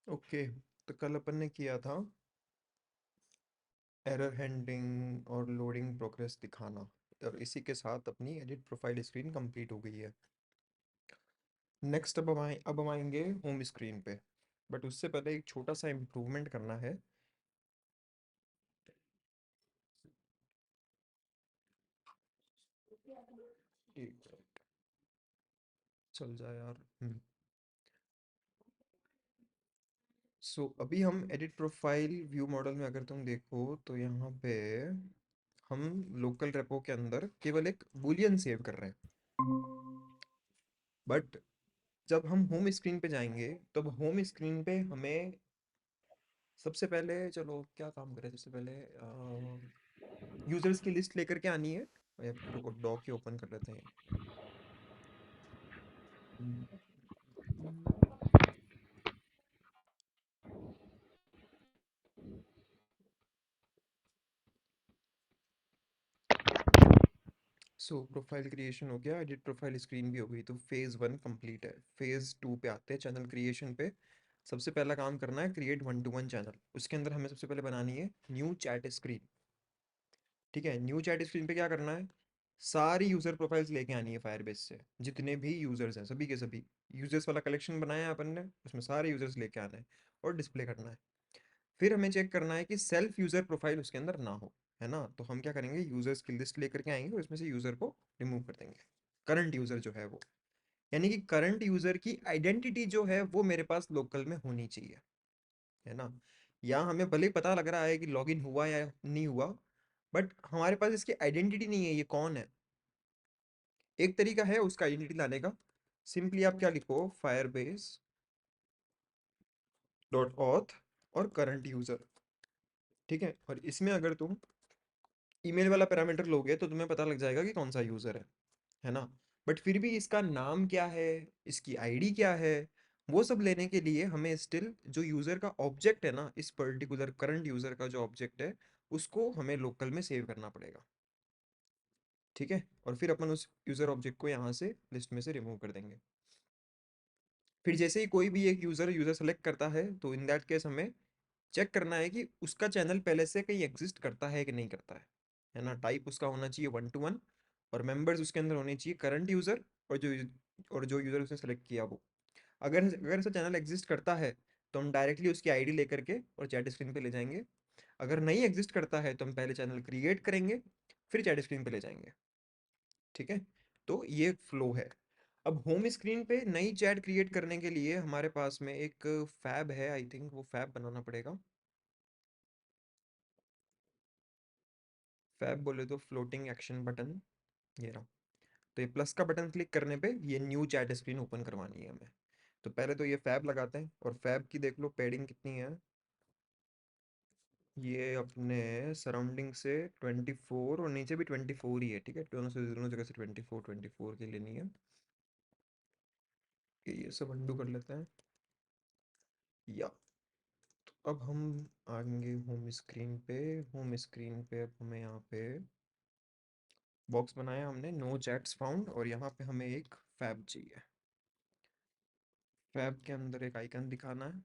Okay. तो कल अपन ने किया था एरर हैंडलिंग और लोडिंग प्रोग्रेस दिखाना, और इसी के साथ अपनी एडिट प्रोफाइल स्क्रीन कंप्लीट हो गई है। नेक्स्ट अब हम आएंगे होम स्क्रीन पे। बट उससे पहले एक छोटा सा इम्प्रूवमेंट करना है। एक चल जाए यार। सो अभी हम एडिट प्रोफाइल व्यू मॉडल में अगर तुम देखो तो यहाँ पे हम लोकल रेपो के अंदर केवल एक बूलियन सेव कर रहे हैं। बट जब हम होम स्क्रीन पे जाएंगे तब होम स्क्रीन पे हमें सबसे पहले, चलो क्या काम करें, सबसे पहले यूजर्स की लिस्ट लेकर के आनी है। या रुको, डॉक ही ओपन कर लेते हैं। सो प्रोफाइल क्रिएशन हो गया, एडिट प्रोफाइल स्क्रीन भी हो गई, तो फेज़ 1 कंप्लीट है। फेज़ 2 पे आते हैं, चैनल क्रिएशन पे। सबसे पहला काम करना है क्रिएट 1-to-1 चैनल। उसके अंदर हमें सबसे पहले बनानी है न्यू चैट स्क्रीन। ठीक है, न्यू चैट स्क्रीन पे क्या करना है, सारी यूजर प्रोफाइल्स लेके आनी है फायरबेस से। जितने भी यूजर्स हैं सभी के सभी यूजर्स वाला कलेक्शन बनाया है अपन ने, उसमें सारे यूजर्स लेके आना है और डिस्प्ले करना है। फिर हमें चेक करना है कि सेल्फ यूजर प्रोफाइल उसके अंदर ना हो, है ना। तो हम क्या करेंगे, यूजर्स की लिस्ट लेकर के आएंगे और इसमें से यूजर को रिमूव कर देंगे। करंट यूजर जो है वो, यानी कि करंट यूजर की आइडेंटिटी जो है वो मेरे पास लोकल में होनी चाहिए, है ना। या हमें भले ही पता लग रहा है कि लॉगिन हुआ या नहीं हुआ, बट हमारे पास इसकी आइडेंटिटी नहीं है, ये कौन है। एक तरीका है उसका आइडेंटिटी लाने का। सिंपली आप क्या लिखो, फायरबेस डॉट ऑथ और करंट यूजर। ठीक है, और इसमें अगर तुम ईमेल वाला पैरामीटर लोगे तो तुम्हें पता लग जाएगा कि कौन सा यूजर है ना। बट फिर भी इसका नाम क्या है, इसकी आईडी क्या है, वो सब लेने के लिए हमें स्टिल जो यूजर का ऑब्जेक्ट है ना, इस पर्टिकुलर करंट यूजर का जो ऑब्जेक्ट है, उसको हमें लोकल में सेव करना पड़ेगा। ठीक है, और फिर अपन उस यूजर ऑब्जेक्ट को यहाँ से लिस्ट में से रिमूव कर देंगे। फिर जैसे ही कोई भी एक यूजर यूजर सेलेक्ट करता है तो इन दैट केस हमें चेक करना है कि उसका चैनल पहले से कहीं एग्जिस्ट करता है कि नहीं करता है ना। टाइप उसका होना चाहिए 1-to-1, और मेंबर्स उसके अंदर होने चाहिए करंट यूजर और जो यूजर उसने सेलेक्ट किया वो। अगर अगर ऐसा चैनल एग्जिस्ट करता है तो हम डायरेक्टली उसकी आईडी लेकर के और चैट स्क्रीन पे ले जाएंगे। अगर नहीं एग्जिस्ट करता है तो हम पहले चैनल क्रिएट करेंगे, फिर चैट स्क्रीन पे ले जाएंगे। ठीक है, तो ये फ्लो है। अब होम स्क्रीन पे नई चैट क्रिएट करने के लिए हमारे पास में एक फैब है, आई थिंक वो फैब बनाना पड़ेगा। फैब बोले तो फ्लोटिंग एक्शन बटन, ये रहा। तो ये प्लस का बटन क्लिक करने पे ये न्यू चैट स्क्रीन ओपन करवानी है हमें। तो पहले तो ये फैब लगाते हैं, और फैब की देख लो पेडिंग कितनी है। ये अपने सराउंडिंग से 24 और नीचे भी 24 ही है। ठीक है, दोनों जगह से 24 की लेनी है। ये सब अंडू कर लेते हैं। या तो अब हम आएंगे होम स्क्रीन पे। होम स्क्रीन पे अब हमें यहाँ पे बॉक्स बनाया हमने, नो चैट्स फाउंड, और यहाँ पे हमें एक फैब चाहिए। फैब के अंदर एक आइकन दिखाना है,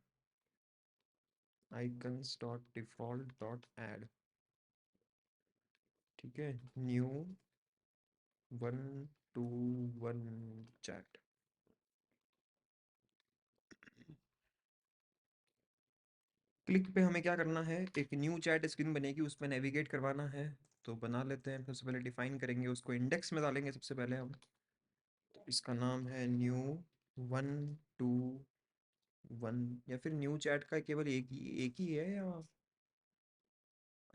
icons dot default dot add. ठीक है, न्यू 1-to-1 चैट। क्लिक पे हमें क्या करना है, एक न्यू चैट स्क्रीन बनेगी, उस पर नेविगेट करवाना है। तो बना लेते हैं, सबसे पहले डिफाइन करेंगे उसको, इंडेक्स में डालेंगे सबसे पहले हम। तो इसका नाम है न्यू 1-to-1, या फिर न्यू चैट का केवल एक ही है, या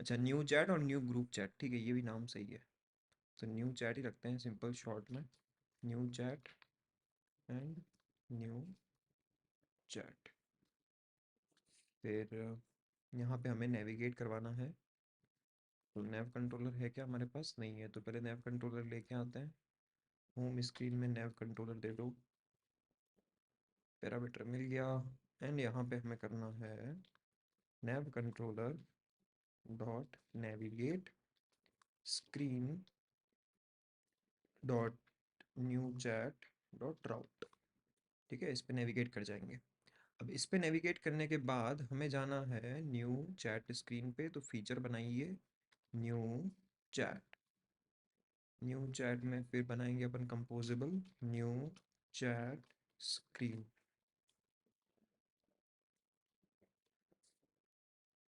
अच्छा न्यू चैट और न्यू ग्रुप चैट, ठीक है ये भी नाम सही है। तो न्यू चैट ही रखते हैं सिंपल शॉर्ट में, new chat and new chat. फिर यहाँ पे हमें नेविगेट करवाना है। तो नैव कंट्रोलर है क्या हमारे पास, नहीं है, तो पहले नैव कंट्रोलर लेके आते हैं। होम स्क्रीन में नैव कंट्रोलर दे दो, पैरामीटर मिल गया। एंड यहाँ पे हमें करना है nav controller dot navigate screen dot new chat dot route. ठीक है, इस पे नेविगेट कर जाएंगे। अब इस पे नेविगेट करने के बाद हमें जाना है न्यू चैट स्क्रीन पे, तो फीचर बनाइए न्यू चैट। न्यू चैट में फिर बनाएंगे अपन कंपोजेबल न्यू चैट स्क्रीन,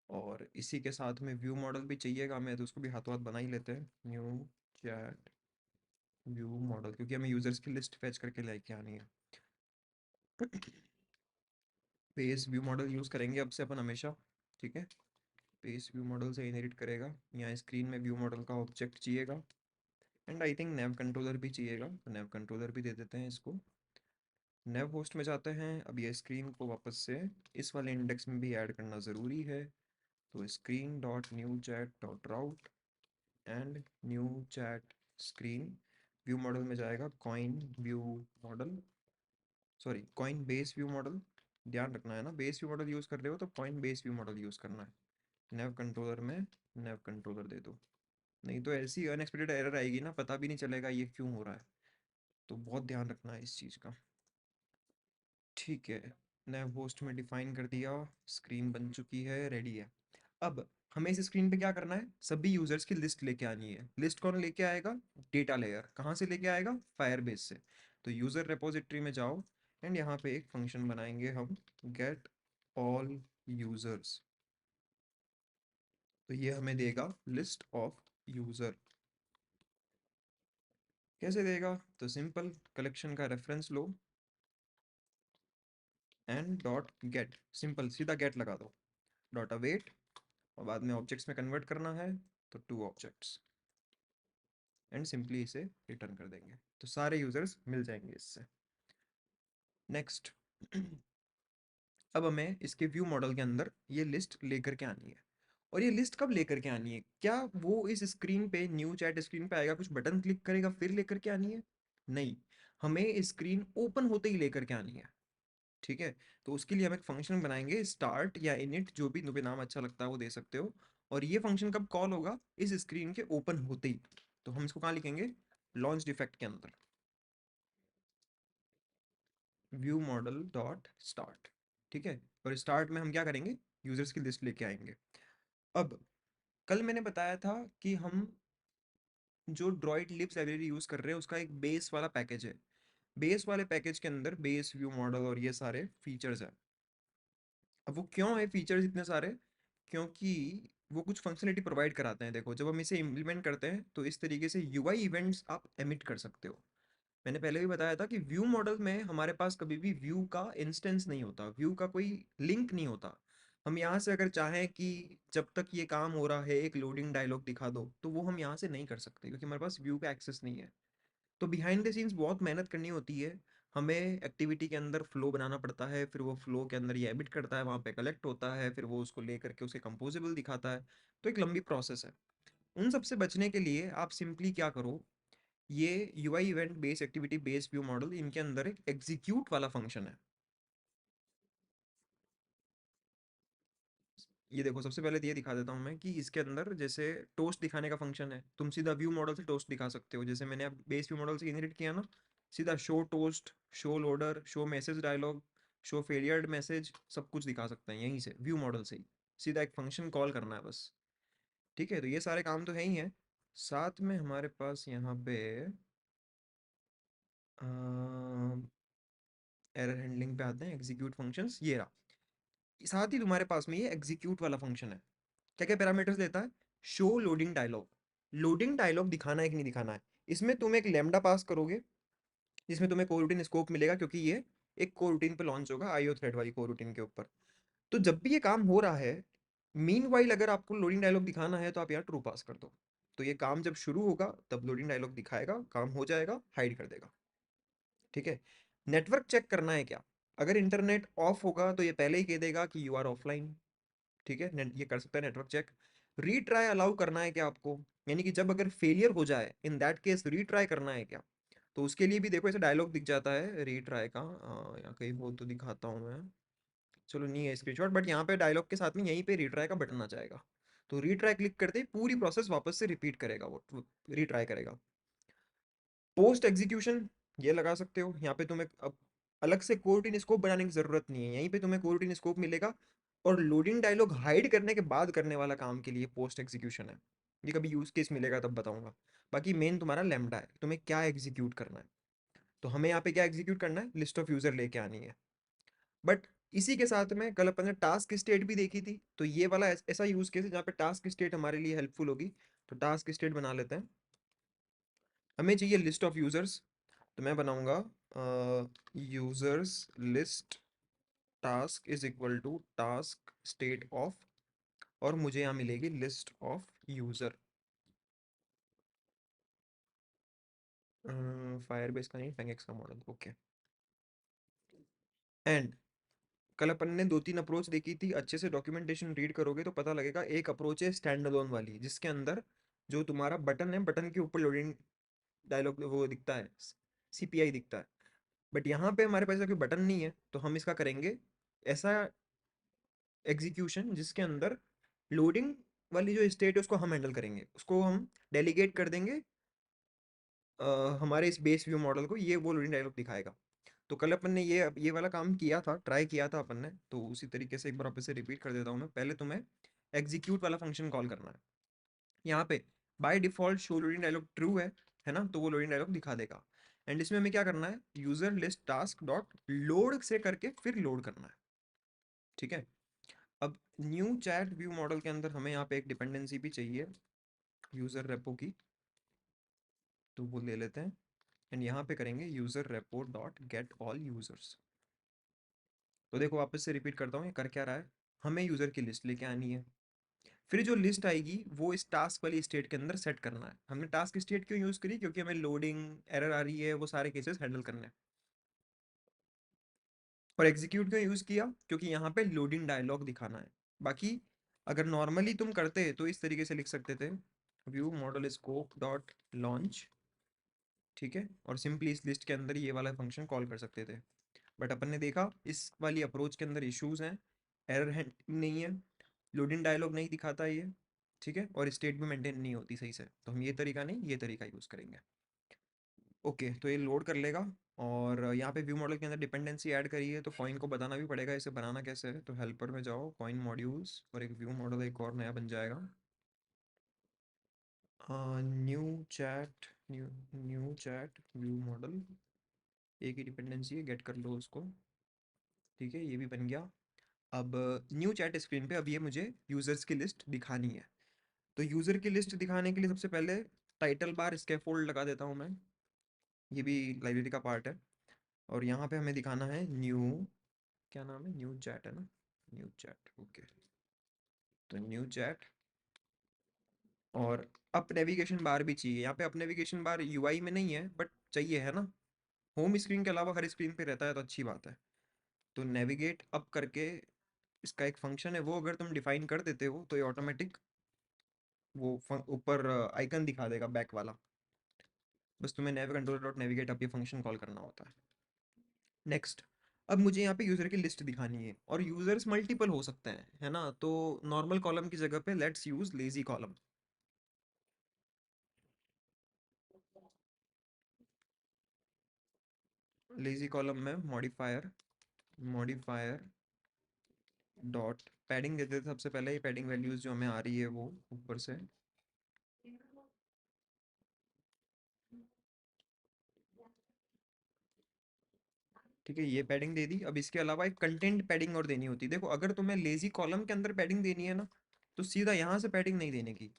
और इसी के साथ में व्यू मॉडल भी चाहिएगा हमें, तो उसको भी हाथों हाथ बना ही लेते हैं न्यू चैट व्यू मॉडल, क्योंकि हमें यूजर्स की लिस्ट फैच करके लेके आनी है। पेज व्यू मॉडल यूज़ करेंगे अब से अपन हमेशा, ठीक है। पेज व्यू मॉडल से इनहेरिट करेगा, यहाँ स्क्रीन में व्यू मॉडल का ऑब्जेक्ट चाहिएगा, and I think naive controller भी चाहिएगा, तो नैव कंट्रोलर भी दे देते हैं इसको। नैव होस्ट में जाते हैं, अब ये स्क्रीन को वापस से इस वाले इंडेक्स में भी ऐड करना ज़रूरी है, तो screen dot new chat dot route and new chat screen. View model में जाएगा coin view model, sorry coin base view model, ध्यान रखना है ना, बेस व्यू मॉडल यूज़ कर रहे हो तो coin base view model use करना है। नैव कंट्रोलर में नैव कंट्रोलर दे दो, नहीं तो ऐसी अनएक्सपेक्टेड एरर आएगी ना, पता भी नहीं चलेगा ये क्यों हो रहा है, तो बहुत ध्यान रखना है इस चीज़ का। ठीक है, नैव होस्ट में डिफाइन कर दिया, स्क्रीन बन चुकी है, रेडी है। अब हमें इस स्क्रीन पे क्या करना है, सभी यूजर्स की लिस्ट लेके आनी है। लिस्ट कौन लेके आएगा, डेटा लेयर कहाँ से लेके आएगा, फायरबेस से। तो यूजर रिपोजिटरी में जाओ, एंड यहाँ पे एक फंक्शन बनाएंगे हम, गेट ऑल यूजर्स, तो ये हमें देगा लिस्ट ऑफ यूजर। कैसे देगा, तो सिंपल कलेक्शन का reference low and dot gate, simple सीधा गेट लगा दो, डॉट अवेट, और बाद में ऑब्जेक्ट्स में कन्वर्ट करना है तो टू ऑब्जेक्ट्स, एंड सिंपली इसे रिटर्न कर देंगे, तो सारे यूजर्स मिल जाएंगे इससे। नेक्स्ट, अब हमें इसके व्यू मॉडल के अंदर ये लिस्ट लेकर के आनी है, और ये लिस्ट कब लेकर के आनी है, क्या वो इस स्क्रीन पे न्यू चैट स्क्रीन पे आएगा, कुछ बटन क्लिक करेगा फिर लेकर के आनी है, नहीं, हमें स्क्रीन ओपन होते ही लेकर के आनी है, ठीक है। तो उसके लिए हम एक फंक्शन बनाएंगे, स्टार्ट या इनिट, जो भी तुम्हें नाम अच्छा लगता है वो दे सकते हो, और ये फंक्शन कब कॉल होगा, इस स्क्रीन के ओपन होते ही। तो हम इसको कहाँ लिखेंगे, लॉन्च डिफेक्ट के अंदर, व्यू मॉडल डॉट स्टार्ट, ठीक है। और स्टार्ट में हम क्या करेंगे, यूजर्स की लिस्ट लेके आएंगे। अब कल मैंने बताया था कि हम जो ड्रॉइड लिब्स लाइब्रेरी यूज कर रहे हैं उसका एक बेस वाला पैकेज है, बेस वाले पैकेज के अंदर बेस व्यू मॉडल और ये सारे फीचर्स हैं। अब वो क्यों है फीचर्स इतने सारे, क्योंकि वो कुछ फंक्शनलिटी प्रोवाइड कराते हैं। देखो, जब हम इसे इम्प्लीमेंट करते हैं तो इस तरीके से यूआई इवेंट्स आप एमिट कर सकते हो। मैंने पहले भी बताया था कि व्यू मॉडल में हमारे पास कभी भी व्यू का इंस्टेंस नहीं होता, व्यू का कोई लिंक नहीं होता। हम यहाँ से अगर चाहें कि जब तक ये काम हो रहा है एक लोडिंग डायलॉग दिखा दो, तो वो हम यहाँ से नहीं कर सकते, क्योंकि हमारे पास व्यू का एक्सेस नहीं है। तो बिहाइंड द सीन्स बहुत मेहनत करनी होती है, हमें एक्टिविटी के अंदर फ्लो बनाना पड़ता है, फिर वो फ्लो के अंदर ये एमिट करता है, वहाँ पे कलेक्ट होता है, फिर वो उसको ले करके उसे कंपोजेबल दिखाता है। तो एक लंबी प्रोसेस है। उन सब से बचने के लिए आप सिंपली क्या करो, ये UI event base activity base view model, इनके अंदर एक एग्जीक्यूट वाला फंक्शन है। ये देखो, सबसे पहले तो ये दिखा देता हूँ मैं कि इसके अंदर जैसे टोस्ट दिखाने का फंक्शन है, तुम सीधा व्यू मॉडल से टोस्ट दिखा सकते हो, जैसे मैंने अब बेस व्यू मॉडल से इनहेरिट किया ना, सीधा show toast, show loader, show message dialog, show failured message, सब कुछ दिखा सकते हैं यहीं से व्यू मॉडल से ही, सीधा एक फंक्शन कॉल करना है बस। ठीक है, तो ये सारे काम तो है ही है। साथ में हमारे पास यहाँ पे एरर हैंडलिंग पे आते हैं, एग्जीक्यूट फंक्शंस, ये रहा। साथ ही तुम्हारे पास में ये एग्जीक्यूट वाला फंक्शन है, क्या क्या पैरामीटर्स लेता है, show loading dialog, loading dialog दिखाना है कि नहीं दिखाना है। इसमें तुम एक लेमडा पास करोगे, जिसमें तुम्हें कोरूटीन स्कोप मिलेगा, क्योंकि ये एक कोरूटीन पे लॉन्च होगा, आईओ थ्रेड वाली कोरूटीन के ऊपर। तो जब भी ये काम हो रहा है, मीन वाइल अगर आपको लोडिंग डायलॉग दिखाना है तो आप यहाँ ट्रू पास कर दो, तो ये काम जब शुरू होगा तब लोडिंग डायलॉग दिखाएगा, काम हो जाएगा हाइड कर देगा। ठीक है। नेटवर्क चेक करना है क्या, अगर इंटरनेट ऑफ होगा तो ये पहले ही कह देगा कि यू आर ऑफलाइन। ठीक है, ये कर सकता है नेटवर्क चेक। रीट्राई अलाउ करना है क्या आपको, यानी कि जब अगर फेलियर हो जाए इन दैट केस रीट्राई करना है क्या, तो उसके लिए भी देखो ऐसे डायलॉग दिख जाता है रीट्राई का, यहाँ कहीं हो तो दिखाता हूँ मैं, चलो नहीं है स्क्रीनशॉट, बट यहाँ पे डायलॉग के साथ में यहीं पे रीट्राई का बटन आ जाएगा, तो रीट्राई क्लिक करते ही पूरी प्रोसेस वापस से रिपीट करेगा, वो रीट्राई करेगा। पोस्ट एग्जीक्यूशन ये लगा सकते हो, यहाँ पे तुम एक अब अलग से कोरूटीन स्कोप बनाने की जरूरत नहीं है, यहीं पे तुम्हें कोरूटीन स्कोप मिलेगा। और लोडिंग डायलॉग हाइड करने के बाद करने वाला काम के लिए पोस्ट एग्जीक्यूशन है। ये कभी यूज केस मिलेगा तब बताऊंगा। बाकी मेन तुम्हारा लैम्बडा है, तुम्हें क्या एग्जीक्यूट करना है। तो हमें यहाँ पे क्या एग्जीक्यूट करना है, लिस्ट ऑफ यूजर लेके आनी है। बट इसी के साथ में कल अपन ने टास्क स्टेट भी देखी थी, तो ये वाला ऐसा यूज केस है जहाँ पे टास्क स्टेट हमारे लिए हेल्पफुल होगी। तो टास्क स्टेट बना लेते हैं। हमें चाहिए लिस्ट ऑफ यूजर्स, तो मैं बनाऊंगा users list task is equal to task state of, और मुझे यहाँ मिलेगी लिस्ट ऑफ यूजर। फायरबेस का नहीं, फेंगेक्स का मॉडल, ओके। एंड कल अपन ने दो तीन अप्रोच देखी थी, अच्छे से डॉक्यूमेंटेशन रीड करोगे तो पता लगेगा। एक अप्रोच है स्टैंड अलोन वाली, जिसके अंदर जो तुम्हारा बटन है, बटन के ऊपर लोडिंग डायलॉग वो दिखता है, सीपीआई दिखता है। बट यहाँ पे हमारे पास कोई बटन नहीं है, तो हम इसका करेंगे ऐसा एग्जीक्यूशन जिसके अंदर लोडिंग वाली जो स्टेट है उसको हम हैंडल करेंगे, उसको हम डेलीगेट कर देंगे हमारे इस बेस व्यू मॉडल को, ये वो लोडिंग डायलॉग दिखाएगा। तो कल अपन ने ये वाला काम किया था, ट्राई किया था अपन ने, तो उसी तरीके से एक बार वापस से रिपीट कर देता हूँ मैं। पहले तुम्हें एग्जीक्यूट वाला फंक्शन कॉल करना है। यहाँ पे by default show loading dialog true है ना, तो वो लोडिंग डायलॉग दिखा देगा। एंड इसमें हमें क्या करना है, user list task dot load से करके फिर लोड करना है। ठीक है। अब न्यू चैट व्यू मॉडल के अंदर हमें यहाँ पे एक डिपेंडेंसी भी चाहिए यूजर रेपो की, तो वो ले लेते हैं। एंड यहाँ पे करेंगे user repo dot get all users. तो देखो वापस से रिपीट करता हूँ ये कर क्या रहा है, हमें यूजर की लिस्ट लेके आनी है। फिर जो लिस्ट आएगी वो इस टास्क वाली स्टेट के अंदर सेट करना है। हमने टास्क स्टेट क्यों यूज करी, क्योंकि हमें लोडिंग एरर आ रही है, वो सारे केसेस हैंडल करने हैं। और एग्जीक्यूट क्यों यूज किया, क्योंकि यहाँ पे लोडिंग डायलॉग दिखाना है। बाकी अगर नॉर्मली तुम करते तो इस तरीके से लिख सकते थे, view model scope dot launch, ठीक है, और सिंपली इस लिस्ट के अंदर ये वाला फंक्शन कॉल कर सकते थे। बट अपन ने देखा इस वाली अप्रोच के अंदर इश्यूज हैं, एरर हैंडलिंग नहीं है, लोडिंग डायलॉग नहीं दिखाता ये, ठीक है, और स्टेट भी मेंटेन नहीं होती सही से, तो हम ये तरीका नहीं ये तरीका यूज़ करेंगे। ओके, तो ये लोड कर लेगा। और यहाँ पे व्यू मॉडल के अंदर डिपेंडेंसी ऐड करी है, तो कॉइन को बताना भी पड़ेगा इसे बनाना कैसे है। तो हेल्पर में जाओ, कॉइन मॉड्यूल्स, और एक व्यू मॉडल एक और नया बन जाएगा, new chat, new chat view model. एक ही डिपेंडेंसी है, गेट कर लो उसको। ठीक है, ये भी बन गया। अब न्यू चैट स्क्रीन पे अब ये मुझे यूजर्स की लिस्ट दिखानी है। तो यूजर की लिस्ट दिखाने के लिए सबसे पहले टाइटल बार स्कैफोल्ड लगा देता हूँ मैं, ये भी लाइब्रेरी का पार्ट है। और यहाँ पे हमें दिखाना है न्यू, क्या नाम है, न्यू चैट है ना, न्यू चैट, ओके। तो न्यू चैट, और अप नेविगेशन बार भी चाहिए यहाँ पे। अप नेविगेशन बार यूआई में नहीं है बट चाहिए, है ना। होम स्क्रीन के अलावा हर स्क्रीन पे रहता है, तो अच्छी बात है। तो नेविगेट अप करके इसका एक फंक्शन है, वो अगर तुम डिफाइन कर देते हो तो ये ऑटोमेटिक वो ऊपर आइकन दिखा देगा बैक वाला। बस तुम्हें नेव कंट्रोल डॉट नेविगेट अप ये फंक्शन कॉल करना होता है। नेक्स्ट, अब मुझे यहाँ पे यूज़र की लिस्ट दिखानी है, और यूज़र्स मल्टीपल हो सकते हैं, है ना। तो नॉर्मल कॉलम की जगह पे let's use lazy column. Lazy column में मॉडिफायर डॉट पैडिंग देते थे सबसे पहले। ये पैडिंग वैल्यूज जो हमें आ रही है वो ऊपर से, ठीक है, ये पैडिंग दे दी। अब इसके अलावा एक कंटेंट पैडिंग और देनी होती है। देखो अगर तुम्हें लेजी कॉलम के अंदर पैडिंग देनी है ना, तो सीधा यहाँ से पैडिंग नहीं देने की।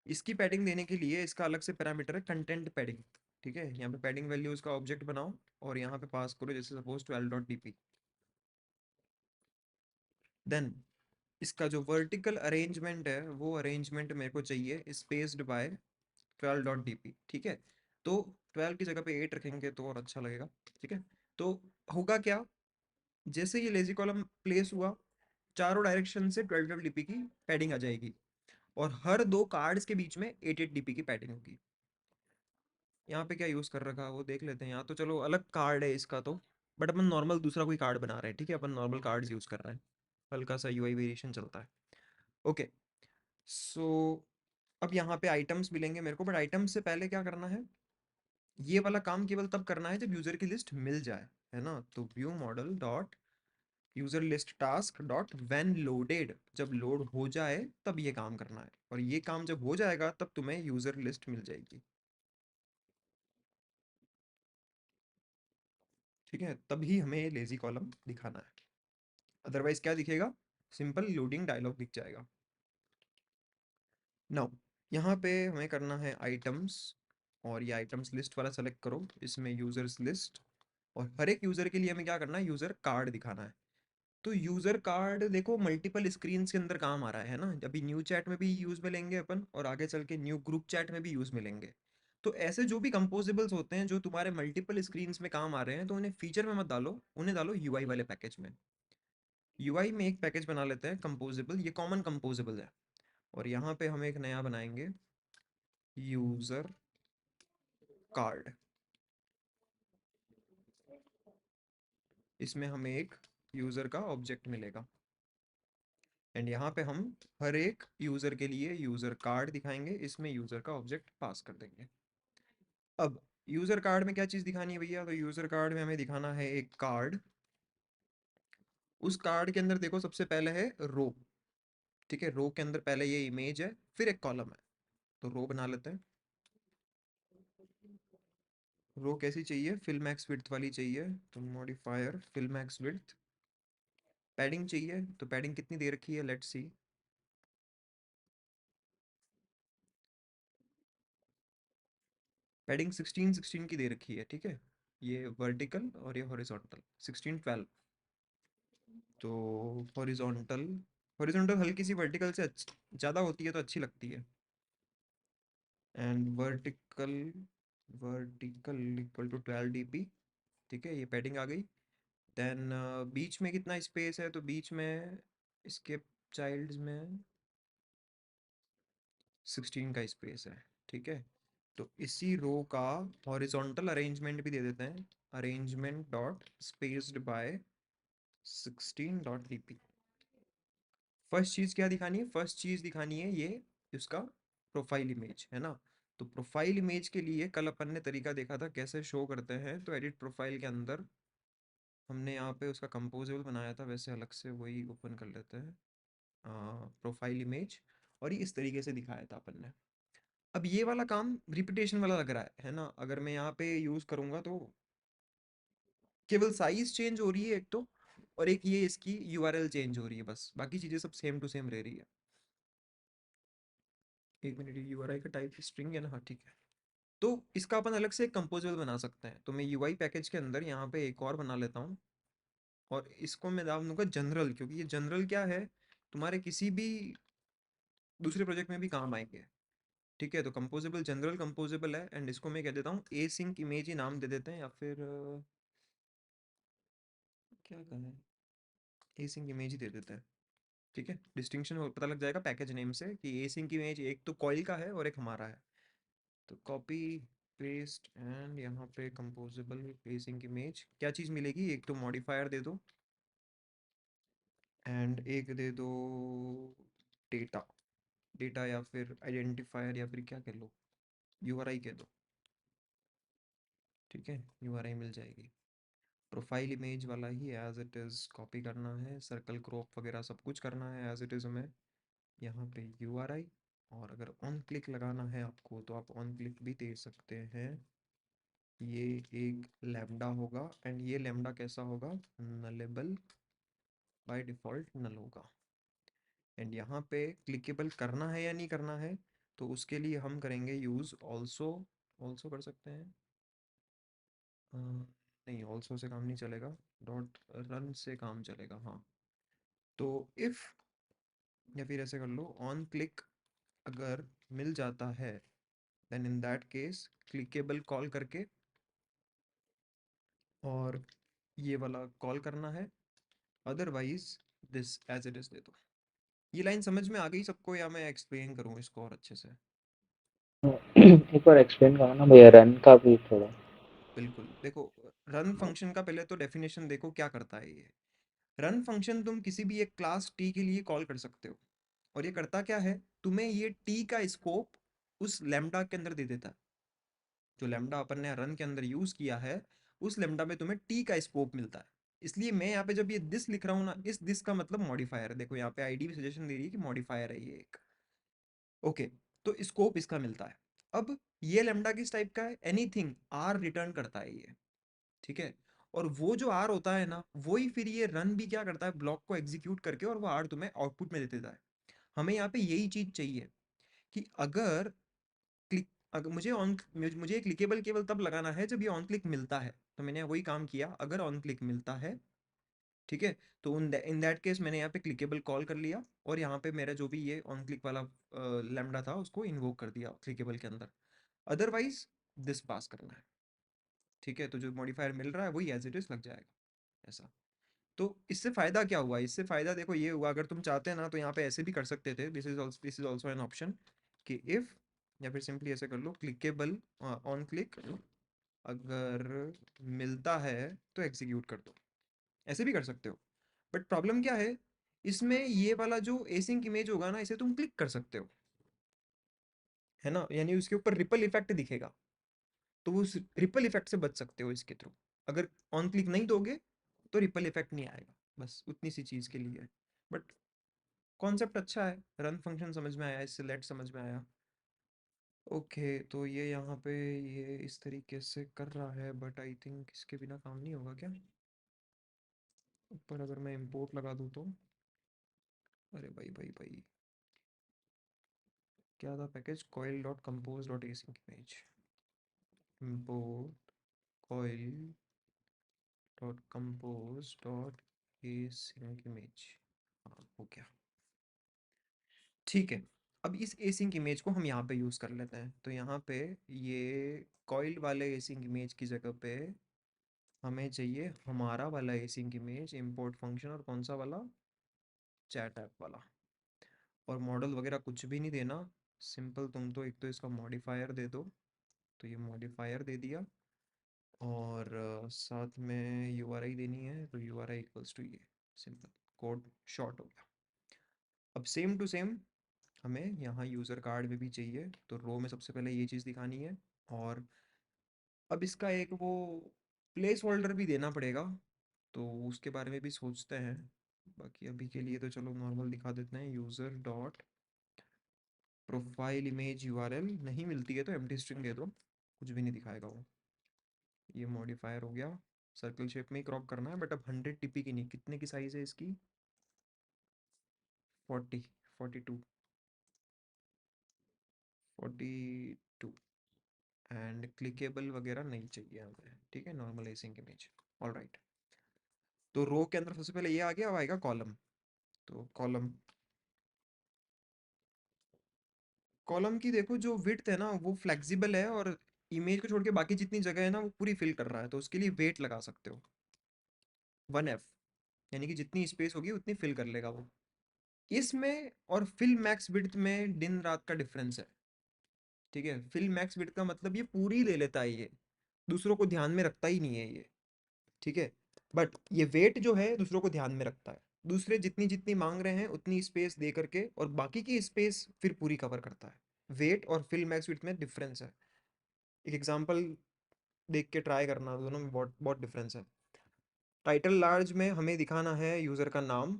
इसकी पैडिंग देने के लिए इसका अलग से पैरामीटर है कंटेंट पैडिंग। ठीक है, यहाँ पे पैडिंग वैल्यूज का ऑब्जेक्ट बनाओ, और यहाँ पे पास करो जैसे सपोज 12.dp। देन इसका जो वर्टिकल अरेंजमेंट है वो अरेंजमेंट मेरे को चाहिए स्पेस्ड बाय 12.dp, ठीक है। तो 12 की जगह पे 8 रखेंगे तो और अच्छा लगेगा, ठीक है। तो होगा क्या, जैसे ये लेजी कॉलम प्लेस हुआ, चारों डायरेक्शन से 12.12 डीपी की पैडिंग आ जाएगी, और हर दो कार्ड्स के बीच में 8.8 डीपी की पैडिंग होगी। यहाँ पे क्या यूज़ कर रखा है वो देख लेते हैं। यहाँ तो चलो अलग कार्ड है इसका तो, बट अपन नॉर्मल दूसरा कोई कार्ड बना रहे हैं, ठीक है, अपन नॉर्मल कार्ड्स यूज़ कर रहे हैं, हल्का सा यूआई वेरिएशन चलता है। ओके, सो अब यहाँ पे आइटम्स मिलेंगे मेरे को, बट आइटम्स से पहले क्या करना है, ये वाला काम केवल तब करना है जब यूजर की लिस्ट मिल जाए, है ना। तो view model dot user list task dot when loaded, जब लोड हो जाए तब ये काम करना है, और ये काम जब हो जाएगा तब तुम्हें यूजर लिस्ट मिल जाएगी। ठीक है, तभी हमें लेजी कॉलम दिखाना है, अदरवाइज क्या दिखेगा, सिंपल लोडिंग डायलॉग दिख जाएगा। नाउ यहाँ पे हमें करना है आइटम्स, और ये आइटम्स लिस्ट वाला सेलेक्ट करो, इसमें यूजर्स लिस्ट, और हर एक यूजर के लिए हमें क्या करना है, यूजर कार्ड दिखाना है। तो यूजर कार्ड देखो मल्टीपल स्क्रीन के अंदर काम आ रहा है ना, अभी न्यू चैट में भी यूज में लेंगे अपन, और आगे चल के न्यू ग्रुप चैट में भी यूज में लेंगे। तो ऐसे जो भी कंपोजेबल्स होते हैं जो तुम्हारे मल्टीपल स्क्रीन्स में काम आ रहे हैं, तो उन्हें फीचर में मत डालो, उन्हें डालो यूआई वाले पैकेज में। यूआई में एक पैकेज बना लेते हैं कंपोजेबल, ये कॉमन कंपोजेबल है, और यहाँ पे हम एक नया बनाएंगे यूजर कार्ड। इसमें हमें एक यूजर का ऑब्जेक्ट मिलेगा, एंड यहाँ पे हम हर एक यूजर के लिए यूजर कार्ड दिखाएंगे, इसमें यूजर का ऑब्जेक्ट पास कर देंगे। अब यूजर कार्ड में क्या चीज दिखानी है भैया, तो यूजर कार्ड में हमें दिखाना है एक कार्ड। उस कार्ड के अंदर देखो सबसे पहले है रो, ठीक है, रो के अंदर पहले ये इमेज है, फिर एक कॉलम है, तो रो बना लेते हैं। रो कैसी चाहिए, फिल मैक्स विड्थ वाली चाहिए, तो modifier fill max width. Padding चाहिए, तो पैडिंग कितनी दे रखी है, लेट्स सी। पैडिंग 16 16 की दे रखी है, ठीक है, ये वर्टिकल और ये हॉरिजॉन्टल 16 12। तो हॉरिजॉन्टल, हॉरिजॉन्टल हल्की सी वर्टिकल से ज़्यादा होती है तो अच्छी लगती है, and vertical, vertical equal to 12 dp। ठीक है, ये पैडिंग आ गई। देन बीच में कितना स्पेस है, तो बीच में इसके चाइल्ड्स में 16 का स्पेस है, ठीक है। तो इसी रो का हॉरिजॉन्टल अरेंजमेंट भी दे देते हैं, arrangement dot spaced by 16 dot dp। First चीज़ क्या दिखानी है, फर्स्ट चीज़ दिखानी है ये उसका प्रोफाइल इमेज, है ना। तो प्रोफाइल इमेज के लिए कल अपन ने तरीका देखा था कैसे शो करते हैं, तो एडिट प्रोफाइल के अंदर हमने यहाँ पे उसका कंपोजेबल बनाया था, वैसे अलग से वही ओपन कर लेते हैं, प्रोफाइल इमेज, और ये इस तरीके से दिखाया था अपन ने। अब ये वाला काम रिपीटेशन वाला लग रहा है ना, अगर मैं यहाँ पे यूज़ करूँगा तो केवल साइज चेंज हो रही है एक तो, और एक ये इसकी यूआरएल चेंज हो रही है, बस बाकी चीज़ें सब सेम टू सेम रह रही है। एक मिनट, यूआरआई का टाइप स्ट्रिंग है ना, हाँ ठीक है। तो इसका अपन अलग से एक कंपोजेबल बना सकते हैं, तो मैं यूआई पैकेज के अंदर यहाँ पे एक और बना लेता हूँ, और इसको मैं नाम दूंगा जनरल, क्योंकि ये जनरल क्या है, तुम्हारे किसी भी दूसरे प्रोजेक्ट में भी काम आएंगे। ठीक है, तो कंपोजेबल जनरल कंपोजेबल है, एंड इसको मैं कह देता हूँ ए सिंक इमेज ही नाम दे देते हैं, या फिर क्या कहें, ए सिंक इमेज ही दे देते हैं। ठीक है, डिस्टिंक्शन पता लग जाएगा पैकेज नेम से कि ए सिंक इमेज एक तो कॉइल का है और एक हमारा है। तो कॉपी पेस्ट, एंड यहाँ पे कंपोजेबल ए सिंक इमेज, क्या चीज़ मिलेगी, एक तो मॉडिफायर दे दो, एंड एक दे दो डेटा, डेटा या फिर आइडेंटिफायर, या फिर क्या कह लो, यूआरआई कह दो। ठीक है, यूआरआई मिल जाएगी। प्रोफाइल इमेज वाला ही एज इट इज़ कॉपी करना है, सर्कल क्रॉप वगैरह सब कुछ करना है एज इट इज़ हमें। यहाँ पे यूआरआई, और अगर ऑन क्लिक लगाना है आपको तो आप ऑन क्लिक भी दे सकते हैं। ये एक लैम्डा होगा, एंड ये लैम्डा कैसा होगा, नलेबल, बाय डिफ़ॉल्ट नल होगा। एंड यहाँ पे क्लिकेबल करना है या नहीं करना है, तो उसके लिए हम करेंगे यूज़ ऑल्सो, ऑल्सो कर सकते हैं, नहीं ऑल्सो से काम नहीं चलेगा, डॉट रन से काम चलेगा, हाँ। तो इफ़, या फिर ऐसे कर लो, ऑन क्लिक अगर मिल जाता है, then in that case clickable call करके, और ये वाला कॉल करना है, otherwise this as it is दे दो। ये लाइन समझ में आ गई सबको, या मैं एक्सप्लेन करूँ इसको और अच्छे से। एक बार एक्सप्लेन करो ना भैया, रन का भी थोड़ा। बिल्कुल, देखो, रन फंक्शन का पहले तो डेफिनेशन देखो क्या करता है ये। रन फंक्शन तुम किसी भी एक क्लास टी के लिए कॉल कर सकते हो, और ये करता क्या है, तुम्हें ये टी का स्कोप उस लैम्डा के अंदर दे देता है। जो लैम्डा अपन ने रन के अंदर यूज किया है, उस लैम्डा में तुम्हें टी का स्कोप मिलता है। इसलिए मैं यहाँ पे जब ये दिस लिख रहा हूँ ना, इस दिस का मतलब मॉडिफायर है। देखो यहाँ पे आईडी भी सजेशन दे रही है कि मॉडिफायर है ये एक। ओके, तो स्कोप इसका मिलता है। अब ये लैम्डा किस टाइप का है, एनीथिंग आर रिटर्न करता है ये। ठीक है, और वो जो आर होता है ना, वही फिर ये रन भी क्या करता है, ब्लॉक को एग्जीक्यूट करके, और वो आर तुम्हें आउटपुट में दे देता है। हमें यहाँ पे यही चीज चाहिए कि अगर क्लिक, अगर मुझे क्लिकेबल केवल तब लगाना है जब ये ऑन क्लिक मिलता है। तो मैंने वही काम किया, अगर ऑन क्लिक मिलता है, ठीक है, तो इन दैट केस मैंने यहाँ पे क्लिकेबल कॉल कर लिया, और यहाँ पे मेरा जो भी ये ऑन क्लिक वाला लैम्डा था उसको इन्वोक कर दिया क्लिकेबल के अंदर। अदरवाइज दिस पास करना है। ठीक है, तो जो मॉडिफायर मिल रहा है वही एज इट इज लग जाएगा, ऐसा। तो इससे फायदा क्या हुआ, इससे फायदा देखो ये हुआ, अगर तुम चाहते हैं ना तो यहाँ पे ऐसे भी कर सकते थे, this is also an option, कि इफ, या फिर सिंपली ऐसे कर लो, क्लिकेबल ऑन क्लिक अगर मिलता है तो एग्जीक्यूट कर दो। ऐसे भी कर सकते हो। बट प्रॉब्लम क्या है, इसमें ये वाला जो एसिंक इमेज होगा ना, इसे तुम क्लिक कर सकते हो, है ना, यानी उसके ऊपर रिपल इफेक्ट दिखेगा। तो उस रिपल इफेक्ट से बच सकते हो इसके थ्रू। अगर ऑन क्लिक नहीं दोगे तो रिपल इफेक्ट नहीं आएगा, बस उतनी सी चीज़ के लिए है। बट कॉन्सेप्ट अच्छा है, रन फंक्शन समझ में आया, इससे लेट समझ में आया। ओके, तो ये यहाँ पे ये इस तरीके से कर रहा है, बट आई थिंक इसके बिना काम नहीं होगा क्या। ऊपर अगर मैं इंपोर्ट लगा दूँ तो, अरे भाई भाई भाई, क्या था package, coil dot compose dot async image, import coil dot compose dot async image. हाँ, हो गया। ठीक है, अब इस एसिंक इमेज को हम यहाँ पे यूज़ कर लेते हैं। तो यहाँ पे ये कॉइल वाले एसिंक इमेज की जगह पे हमें चाहिए हमारा वाला एसिंक इमेज, इंपोर्ट फंक्शन, और कौन सा वाला, चैट ऐप वाला। और मॉडल वगैरह कुछ भी नहीं देना, सिंपल तुम तो एक तो इसका मॉडिफायर दे दो। तो ये मॉडिफायर दे दिया, और साथ में यूआरआई देनी है, तो यूआरआई इक्वल्स टू ये, सिंपल कोड शॉर्ट हो गया। अब सेम टू सेम हमें यहाँ यूज़र कार्ड में भी चाहिए, तो रो में सबसे पहले ये चीज़ दिखानी है। और अब इसका एक वो प्लेस होल्डर भी देना पड़ेगा, तो उसके बारे में भी सोचते हैं। बाकी अभी के लिए तो चलो नॉर्मल दिखा देते हैं, user dot profile image URL. नहीं मिलती है तो एम्प्टी स्ट्रिंग दे दो, कुछ भी नहीं दिखाएगा वो। ये मॉडिफायर हो गया, सर्कल शेप में ही क्रॉप करना है, बट अब 100 TP की नहीं, कितने की साइज़ है इसकी, 40, 42, 42। एंड क्लिकेबल वगैरह नहीं चाहिए हमें, ठीक है, normal async image. All right, तो रो के अंदर सबसे पहले ये आ गया, अब आएगा कॉलम। तो कॉलम, कॉलम की देखो जो विड्थ है ना वो फ्लेक्सिबल है, और इमेज को छोड़ के बाकी जितनी जगह है ना वो पूरी फिल कर रहा है, तो उसके लिए वेट लगा सकते हो, 1F, यानी कि जितनी स्पेस होगी उतनी फिल कर लेगा वो। इसमें और फिल मैक्स विड्थ में दिन रात का डिफरेंस है। ठीक है, फिल मैक्स विड्थ का मतलब ये पूरी ले लेता है ये, दूसरों को ध्यान में रखता ही नहीं है ये। ठीक है, बट ये वेट जो है दूसरों को ध्यान में रखता है। दूसरे जितनी जितनी मांग रहे हैं उतनी स्पेस दे करके, और बाकी की स्पेस फिर पूरी कवर करता है। वेट और फिल मैक्स विड्थ में डिफरेंस है। एक एग्जांपल देख के ट्राई करना, दोनों में बहुत बहुत डिफरेंस है। टाइटल लार्ज में हमें दिखाना है यूज़र का नाम,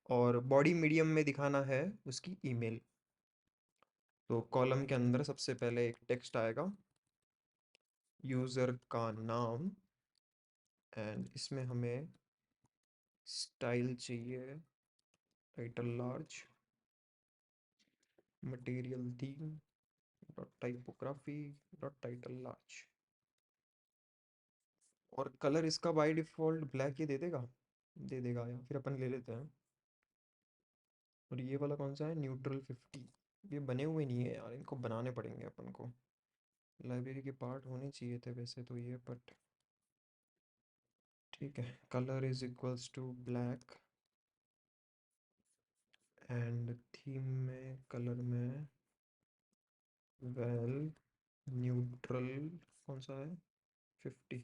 और बॉडी मीडियम में दिखाना है उसकी ईमेल। तो कॉलम के अंदर सबसे पहले एक टेक्स्ट आएगा, यूज़र का नाम, एंड इसमें हमें स्टाइल चाहिए title large, material theme dot typography dot title large. और कलर इसका बाय डिफ़ॉल्ट ब्लैक ही दे देगा, दे देगा, या फिर अपन ले लेते हैं। और ये वाला कौन सा है, न्यूट्रल 50। ये बने हुए नहीं है यार, इनको बनाने पड़ेंगे अपन को। लाइब्रेरी के पार्ट होने चाहिए थे वैसे तो ये, बट ठीक है। Colour is equals to black, and theme में कलर में वेल न्यूट्रल, कौन सा है, 50।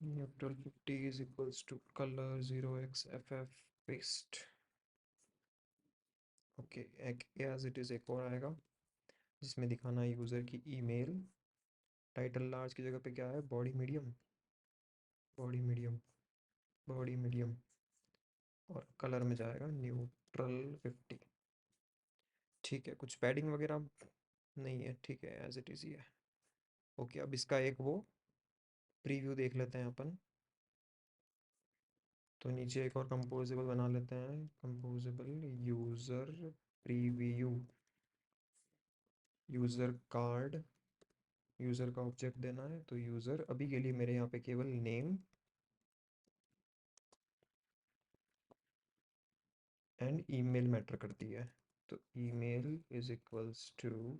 Neutral 50 is equals to colour 0xFF paste. Okay, एक एज इट इज़ एक और आएगा जिसमें दिखाना है यूज़र की ईमेल। टाइटल लार्ज की जगह पे क्या है, body medium, body medium, body medium. और कलर में जाएगा न्यूट्रल 50। ठीक है, कुछ पैडिंग वगैरह नहीं है, ठीक है एज इट इज़ ही है। ओके, अब इसका एक वो प्रीव्यू देख लेते हैं अपन। तो नीचे एक और कंपोजेबल बना लेते हैं, composable user preview, user card, user का ऑब्जेक्ट देना है तो यूज़र, अभी के लिए मेरे यहाँ पे केवल नेम एंड ईमेल मैटर करती है। तो ईमेल इज इक्वल्स टू,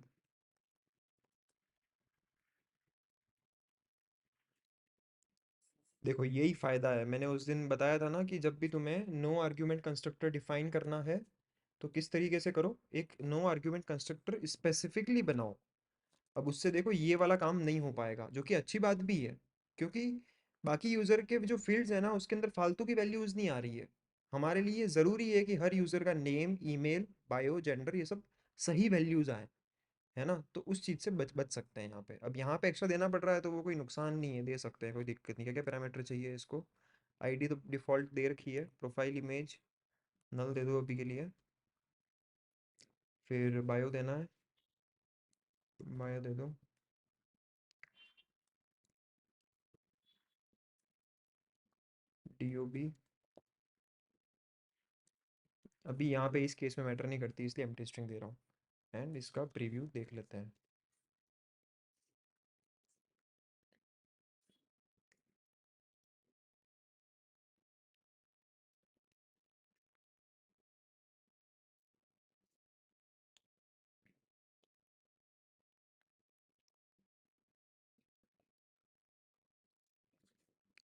देखो यही फ़ायदा है, मैंने उस दिन बताया था ना कि जब भी तुम्हें नो आर्ग्यूमेंट कंस्ट्रक्टर डिफाइन करना है तो किस तरीके से करो, एक नो आर्ग्यूमेंट कंस्ट्रक्टर स्पेसिफिकली बनाओ। अब उससे देखो ये वाला काम नहीं हो पाएगा, जो कि अच्छी बात भी है, क्योंकि बाकी यूज़र के जो फील्ड्स है ना उसके अंदर फालतू की वैल्यूज़ नहीं आ रही है। हमारे लिए ज़रूरी है कि हर यूज़र का नेम, ईमेल, बायो, जेंडर, ये सब सही वैल्यूज़ आए, है ना? तो उस चीज़ से बच बच सकते हैं यहाँ पे। अब यहाँ पे एक्स्ट्रा देना पड़ रहा है तो वो कोई नुकसान नहीं है, दे सकते हैं, कोई दिक्कत नहीं। क्या क्या पैरामीटर चाहिए इसको, आईडी तो डिफ़ॉल्ट दे रखी है, प्रोफाइल इमेज नल दे दो अभी के लिए, फिर बायो देना है, बायो दे दो, DOB। अभी यहाँ पे इस केस में मैटर नहीं करती इसलिए एम्प्टी स्ट्रिंग दे रहा हूँ। एंड इसका प्रीव्यू देख लेते हैं।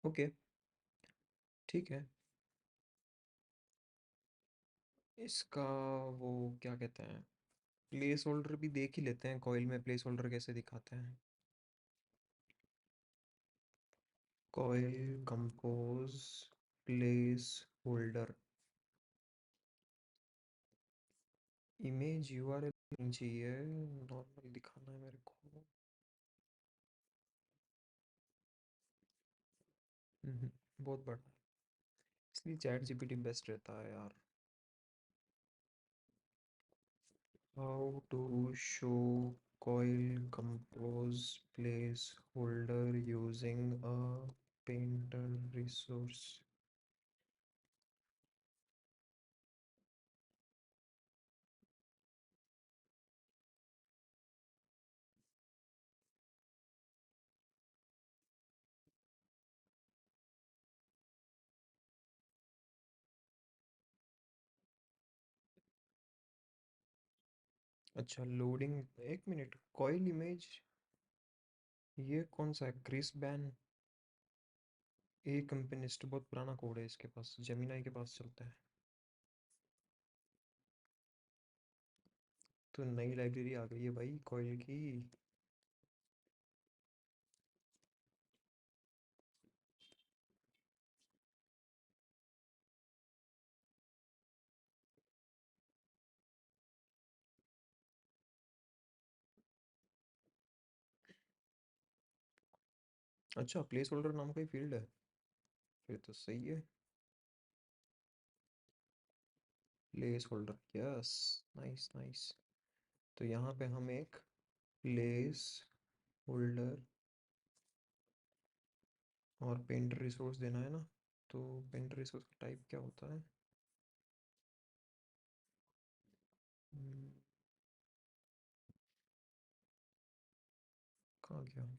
ओके, ठीक है। इसका वो क्या कहते हैं, प्लेस होल्डर भी देख ही लेते हैं, कॉइल में प्लेस होल्डर कैसे दिखाते हैं। Coil Compose place holder, image URL नहीं चाहिए, नॉर्मल दिखाना है मेरे को। बहुत बड़ा है, इसलिए चैट जीपीटी बेस्ट रहता है यार। How to show Coil Compose place holder using a painter resource. अच्छा लोडिंग, एक मिनट, कॉइल इमेज, ये कौन सा है, क्रिस बैन, ए कंपनिस्ट, बहुत पुराना कोड है इसके पास, जेमिनाई के पास चलता है। तो नई लाइब्रेरी आ गई है भाई कॉइल की। अच्छा, प्लेस होल्डर नाम का ही फील्ड है, फिर तो सही है। Place holder, yes, nice nice. तो यहाँ पे हम एक प्लेस होल्डर और पेंटर रिसोर्स देना है ना, तो पेंटर रिसोर्स का टाइप क्या होता है, हम्म, कहाँ गया,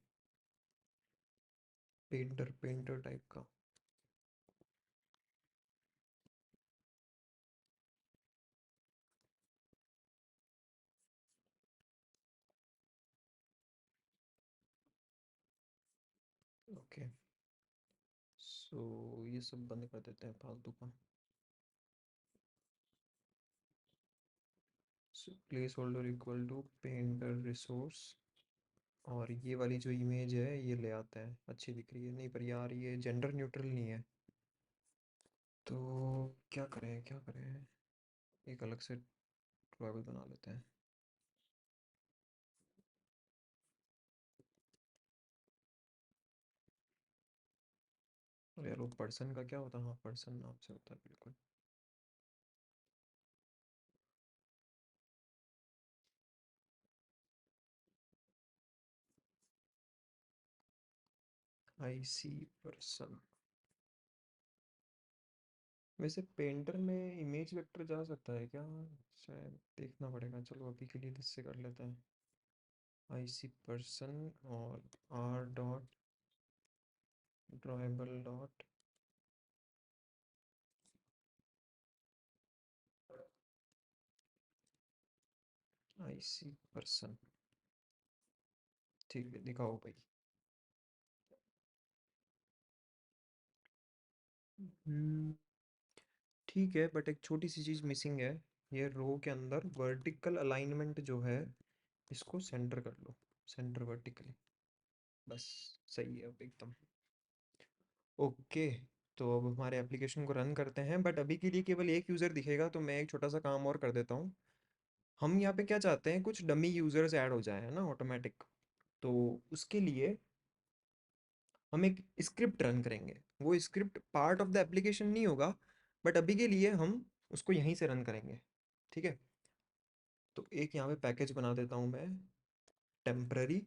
पेंटर, पेंटर टाइप का। ओके, सो ये सब बंद कर देते हैं फालतू का। Place holder equal to painter resource, और ये वाली जो इमेज है ये ले आता है, अच्छी दिख रही है, नहीं पर यार ये जेंडर न्यूट्रल नहीं है। तो क्या करें क्या करें, एक अलग से ड्रॉएबल बना लेते हैं। और यार वो पर्सन का क्या होता है? हाँ, पर्सन नाम से होता है बिल्कुल। आई सी पर्सन। वैसे पेंटर में इमेज वेक्टर जा सकता है क्या? शायद देखना पड़ेगा, चलो अभी के लिए दिस से कर लेते हैं। आई सी पर्सन और R dot drawable dot I C person. ठीक है, दिखाओ भाई। हम्म, ठीक है, बट एक छोटी सी चीज़ मिसिंग है। ये रो के अंदर वर्टिकल अलाइनमेंट जो है, इसको सेंटर कर लो। Centre vertically. बस सही है अब एकदम। ओके। तो अब हमारे एप्लीकेशन को रन करते हैं, बट अभी के लिए केवल एक यूज़र दिखेगा, तो मैं एक छोटा सा काम और कर देता हूँ। हम यहाँ पे क्या चाहते हैं, कुछ डमी यूज़र्स ऐड हो जाए, है ना, ऑटोमेटिक। तो उसके लिए हम एक स्क्रिप्ट रन करेंगे। वो script part of the application नहीं होगा, बट अभी के लिए हम उसको यहीं से रन करेंगे। ठीक है। तो एक यहाँ पे पैकेज बना देता हूँ मैं, टेम्पररी।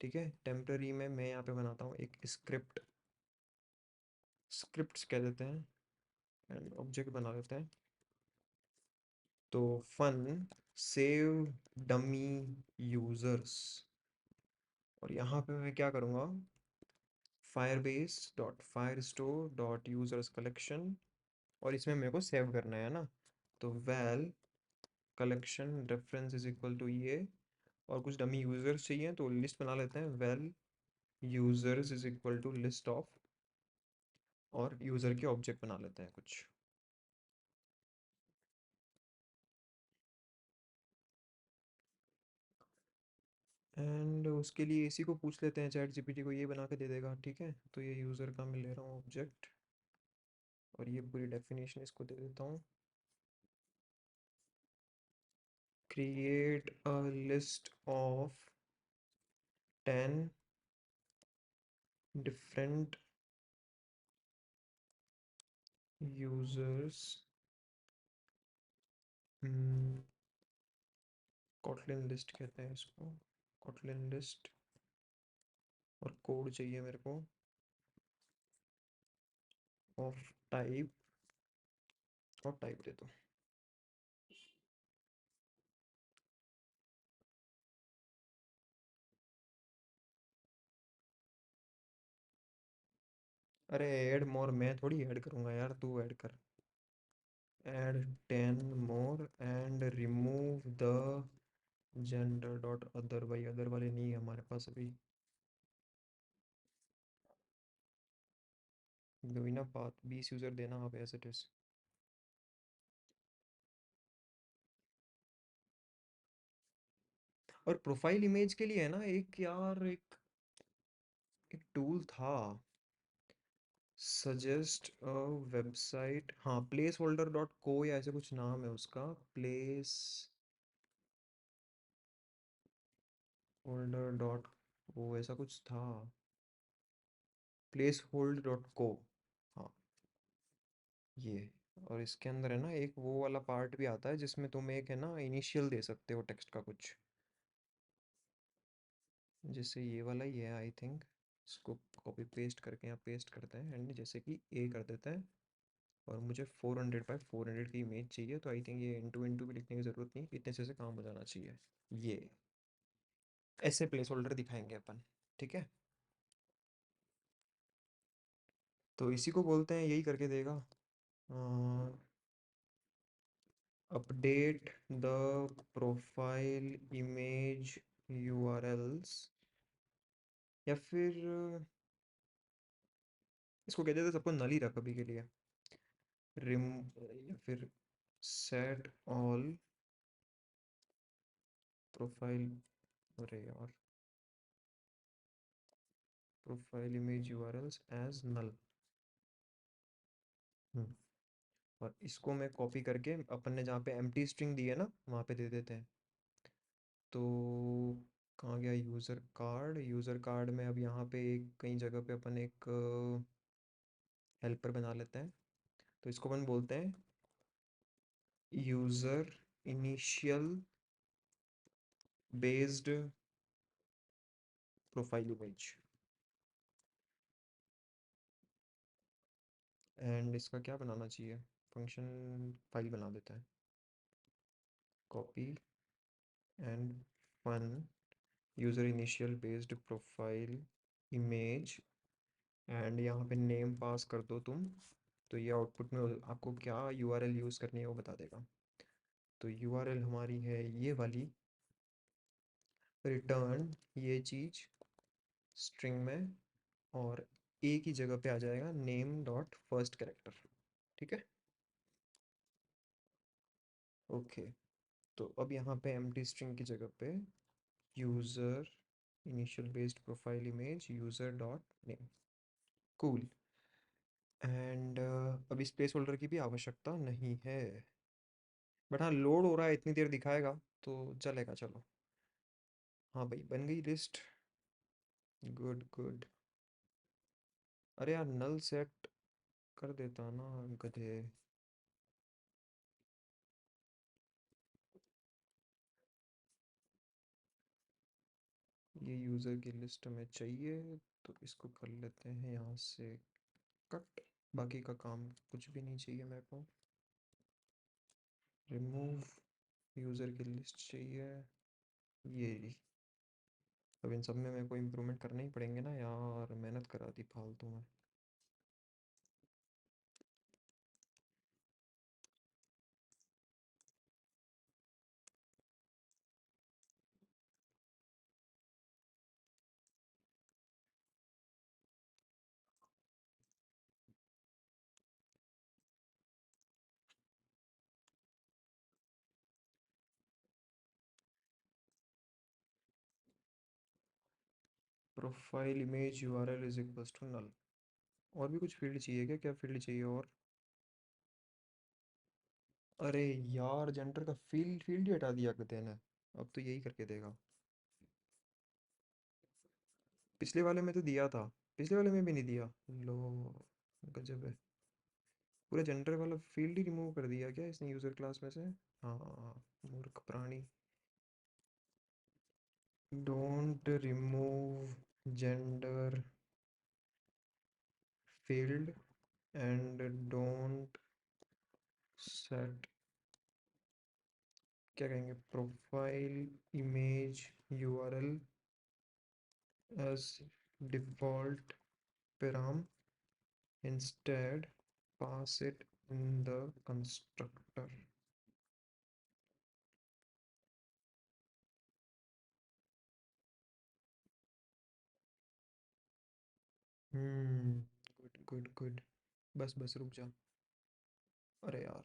ठीक है, टेम्पररी में मैं यहाँ पे बनाता हूँ एक स्क्रिप्ट। स्क्रिप्ट्स कह देते हैं, एंड ऑब्जेक्ट बना देते हैं। तो फन सेव डमी यूजर्स। और यहाँ पे मैं क्या करूँगा, Firebase dot fire store dot users collection. और इसमें मेरे को सेव करना है ना, तो val collection reference is equal to ये। और कुछ डमी यूजर्स चाहिए तो लिस्ट बना लेते हैं, val users is equal to list of. और यूजर के ऑब्जेक्ट बना लेते हैं कुछ। एंड उसके लिए इसी को पूछ लेते हैं, चैट जीपीटी को ये बना के दे देगा। ठीक है, तो ये यूज़र का मैं ले रहा हूँ ऑब्जेक्ट, और ये पूरी डेफिनेशन इसको दे देता हूँ। Create a list of 10 different users. Kotlin list कहते हैं इसको, कॉटलिन लिस्ट। और कोड चाहिए मेरे को ऑफ टाइप, और टाइप दे दो। अरे ऐड मोर मैं थोड़ी ऐड करूँगा यार, तू ऐड कर। Add 10 more and remove the gender dot other. भाई अदर वाले नहीं है हमारे पास अभी। वही ना बात, 20 यूज़र देना आप एज इट इज़। और प्रोफाइल इमेज के लिए है ना एक यार, एक टूल था, सजेस्ट अ वेबसाइट। हाँ, प्लेस होल्डर डॉट को या ऐसे कुछ नाम है उसका, प्लेस होल्डर डॉट को ऐसा कुछ था, प्लेस होल्ड डॉट को। हाँ, ये। और इसके अंदर है ना एक वो वाला पार्ट भी आता है जिसमें तुम एक है ना इनिशियल दे सकते हो टेक्स्ट का कुछ। जैसे ये वाला ही है आई थिंक। इसको कॉपी पेस्ट करके यहाँ पेस्ट करते हैं, एंड जैसे कि ए कर देते हैं। और मुझे 400 बाई 400 की इमेज चाहिए, तो आई थिंक ये इंटू इंटू भी लिखने की ज़रूरत नहीं, इतने से काम हो जाना चाहिए। ये ऐसे प्लेस होल्डर दिखाएंगे अपन। ठीक है, तो इसी को बोलते हैं, यही करके देगा। Update the profile image URLs, या फिर इसको कह देते सबको नल ही रख अभी के लिए। रिम या फिर सेट ऑल प्रोफाइल, अरे यार, प्रोफाइल इमेज यूआरएल्स एज नल। और इसको मैं कॉपी करके अपन ने जहाँ पे एम्प्टी स्ट्रिंग दी है ना वहाँ पे दे देते हैं। तो कहाँ गया यूज़र कार्ड में? अब यहाँ पे एक कई जगह पे अपन एक हेल्पर बना लेते हैं। तो इसको अपन बोलते हैं user initial based profile image. And इसका क्या बनाना चाहिए? फंक्शन फाइल बना देते हैं। Copy and fun user initial based profile image. And यहाँ पे नेम पास कर दो तुम। तो ये आउटपुट में आपको क्या यूआरएल यूज़ करनी है वो बता देगा। तो यूआरएल हमारी है ये वाली, रिटर्न ये चीज़ स्ट्रिंग में, और एक ही जगह पे आ जाएगा नेम डॉट फर्स्ट कैरेक्टर। ठीक है। ओके। तो अब यहाँ पे एम्प्टी स्ट्रिंग की जगह पे user initial based profile image user dot name. Cool. And अब इस प्लेस होल्डर की भी आवश्यकता नहीं है। बट हाँ, लोड हो रहा है, इतनी देर दिखाएगा तो चलेगा। चलो, हाँ भाई, बन गई लिस्ट। Good good. अरे यार, नल सेट कर देता ना, गधे। ये यूज़र की लिस्ट में चाहिए, तो इसको कर लेते हैं यहाँ से कट। बाकी का काम कुछ भी नहीं चाहिए मेरे को। रिमूव यूज़र की लिस्ट चाहिए ये रही। अब इन सब में मेरे को इम्प्रूवमेंट करने ही पड़ेंगे ना यार, मेहनत करा दी फालतू में। Profile image URL is equals to null. और भी कुछ फील्ड चाहिए क्या? क्या फील्ड चाहिए और? अरे यार, जेंडर का फील्ड फील्ड ही हटा दिया गधे ने। अब तो यही करके देगा। पिछले वाले में तो दिया था। पिछले वाले में भी नहीं दिया। लो, गजब है। पूरा जेंडर वाला फील्ड ही रिमूव कर दिया क्या इसने यूज़र क्लास में से? हाँ, मूर्ख प्राणी। Don't remove gender field and don't set, क्या कहेंगे, profile image URL as default param. Instead, pass it in the constructor. Good good good. बस बस रुक जा। अरे यार,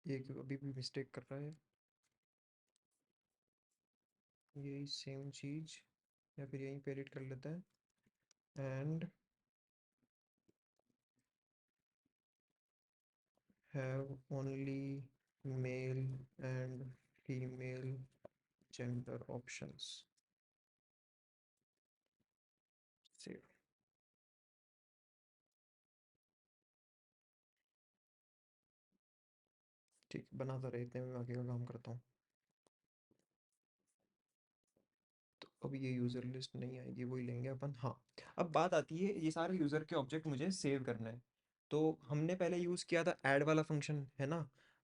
ये क्यों अभी भी मिस्टेक कर रहा है? यही सेम चीज़, या फिर यहीं पे एडिट कर लेते हैं। And have only male and female gender options. Save. ठीक, बनाता रहे, इतने में आगे का काम करता हूँ। तो अब ये यूज़र लिस्ट नहीं आएगी, वही लेंगे अपन। हाँ, अब बात आती है, ये सारे यूज़र के ऑब्जेक्ट मुझे सेव करना है। तो हमने पहले यूज़ किया था ऐड वाला फंक्शन, है ना?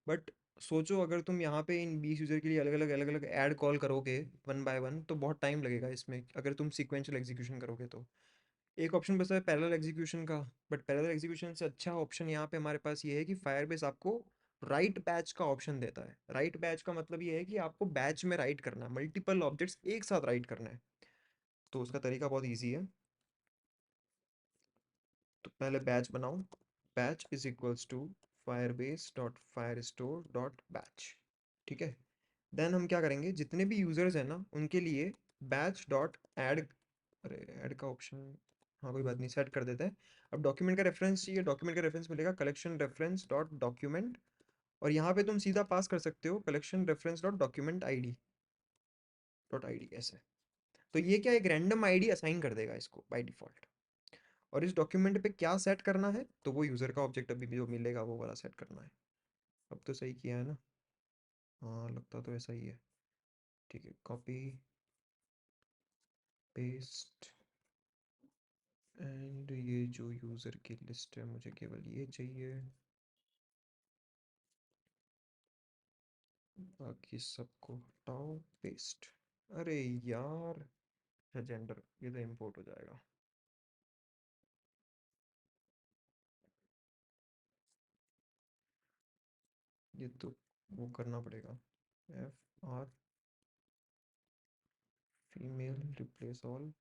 बट सोचो, अगर तुम यहाँ पे इन 20 यूज़र के लिए अलग अलग ऐड कॉल करोगे वन बाय वन, तो बहुत टाइम लगेगा इसमें, अगर तुम सीक्वेंशियल एग्जीक्यूशन करोगे तो। एक ऑप्शन बचा है पैरेलल एग्जीक्यूशन का। बट पैरेलल एग्जीक्यूशन से अच्छा ऑप्शन यहाँ पे हमारे पास ये है कि फायरबेस आपको राइट बैच का ऑप्शन देता है। राइट बैच का मतलब ये है कि आपको बैच में राइट करना है, मल्टीपल ऑब्जेक्ट्स एक साथ राइट करना है। तो उसका तरीका बहुत ईजी है। तो पहले बैच बनाओ। Batch is equals to Firebase dot fire store dot batch. ठीक है। देन हम क्या करेंगे, जितने भी यूजर्स हैं ना उनके लिए बैच डॉट ऐड। अरे, ऐड का ऑप्शन हाँ कोई बात नहीं, सेट कर देते हैं। अब डॉक्यूमेंट का रेफरेंस चाहिए, डॉक्यूमेंट का रेफरेंस मिलेगा कलेक्शन रेफरेंस डॉट डॉक्यूमेंट, और यहाँ पे तुम सीधा पास कर सकते हो collection reference dot document ID dot ID ऐसे। तो ये क्या, एक रैंडम आईडी असाइन कर देगा इसको बाय डिफॉल्ट। और इस डॉक्यूमेंट पे क्या सेट करना है, तो वो यूज़र का ऑब्जेक्ट अभी भी जो मिलेगा वो वाला सेट करना है। अब तो सही किया है ना? हाँ लगता तो ऐसा ही है। ठीक है, कॉपी पेस्ट, एंड ये जो यूज़र की लिस्ट है मुझे केवल ये चाहिए, बाकी सबको हटाओ, पेस्ट। अरे यार, जेंडर ये तो इम्पोर्ट हो जाएगा। ये तो वो करना पड़ेगा, F R female replace all,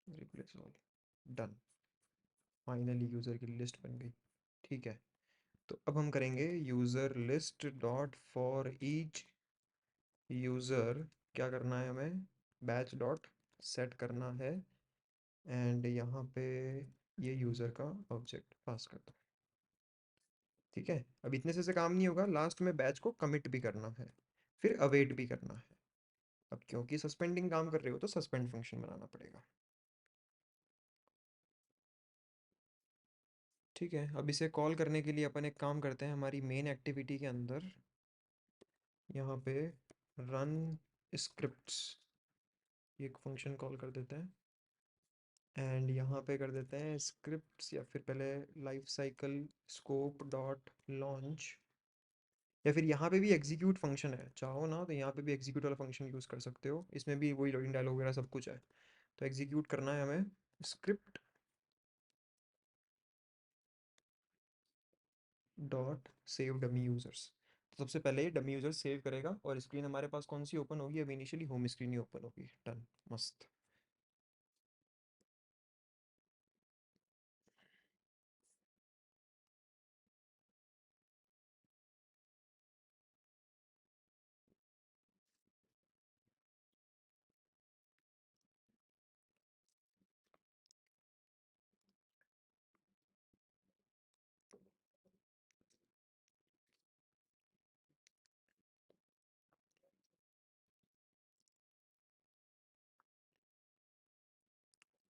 replace all, done. Finally user की लिस्ट बन गई। ठीक है, तो अब हम करेंगे user list dot for each user. क्या करना है हमें, बैच डॉट सेट करना है, एंड यहाँ पे ये यूज़र का ऑब्जेक्ट पास कर दो। ठीक है, अब इतने से काम नहीं होगा, लास्ट में बैच को कमिट भी करना है, फिर अवेट भी करना है। अब क्योंकि सस्पेंडिंग काम कर रहे हो तो सस्पेंड फंक्शन बनाना पड़ेगा। ठीक है, अब इसे कॉल करने के लिए अपन एक काम करते हैं, हमारी मेन एक्टिविटी के अंदर यहाँ पे रन स्क्रिप्ट्स एक फंक्शन कॉल कर देते हैं, एंड यहाँ पे कर देते हैं स्क्रिप्ट्स, या फिर पहले life cycle scope dot launch, या फिर यहाँ पे भी एग्जीक्यूट फंक्शन है, चाहो ना तो यहाँ पे भी एग्जीक्यूट वाला फंक्शन यूज़ कर सकते हो, इसमें भी वही लोडिंग डायलॉग वगैरह सब कुछ है। तो एग्जीक्यूट करना है हमें script dot save dummy users. तो सबसे पहले ये डमी यूजर सेव करेगा, और स्क्रीन हमारे पास कौन सी ओपन होगी, अब इनिशियली होम स्क्रीन ही ओपन होगी। डन, मस्त।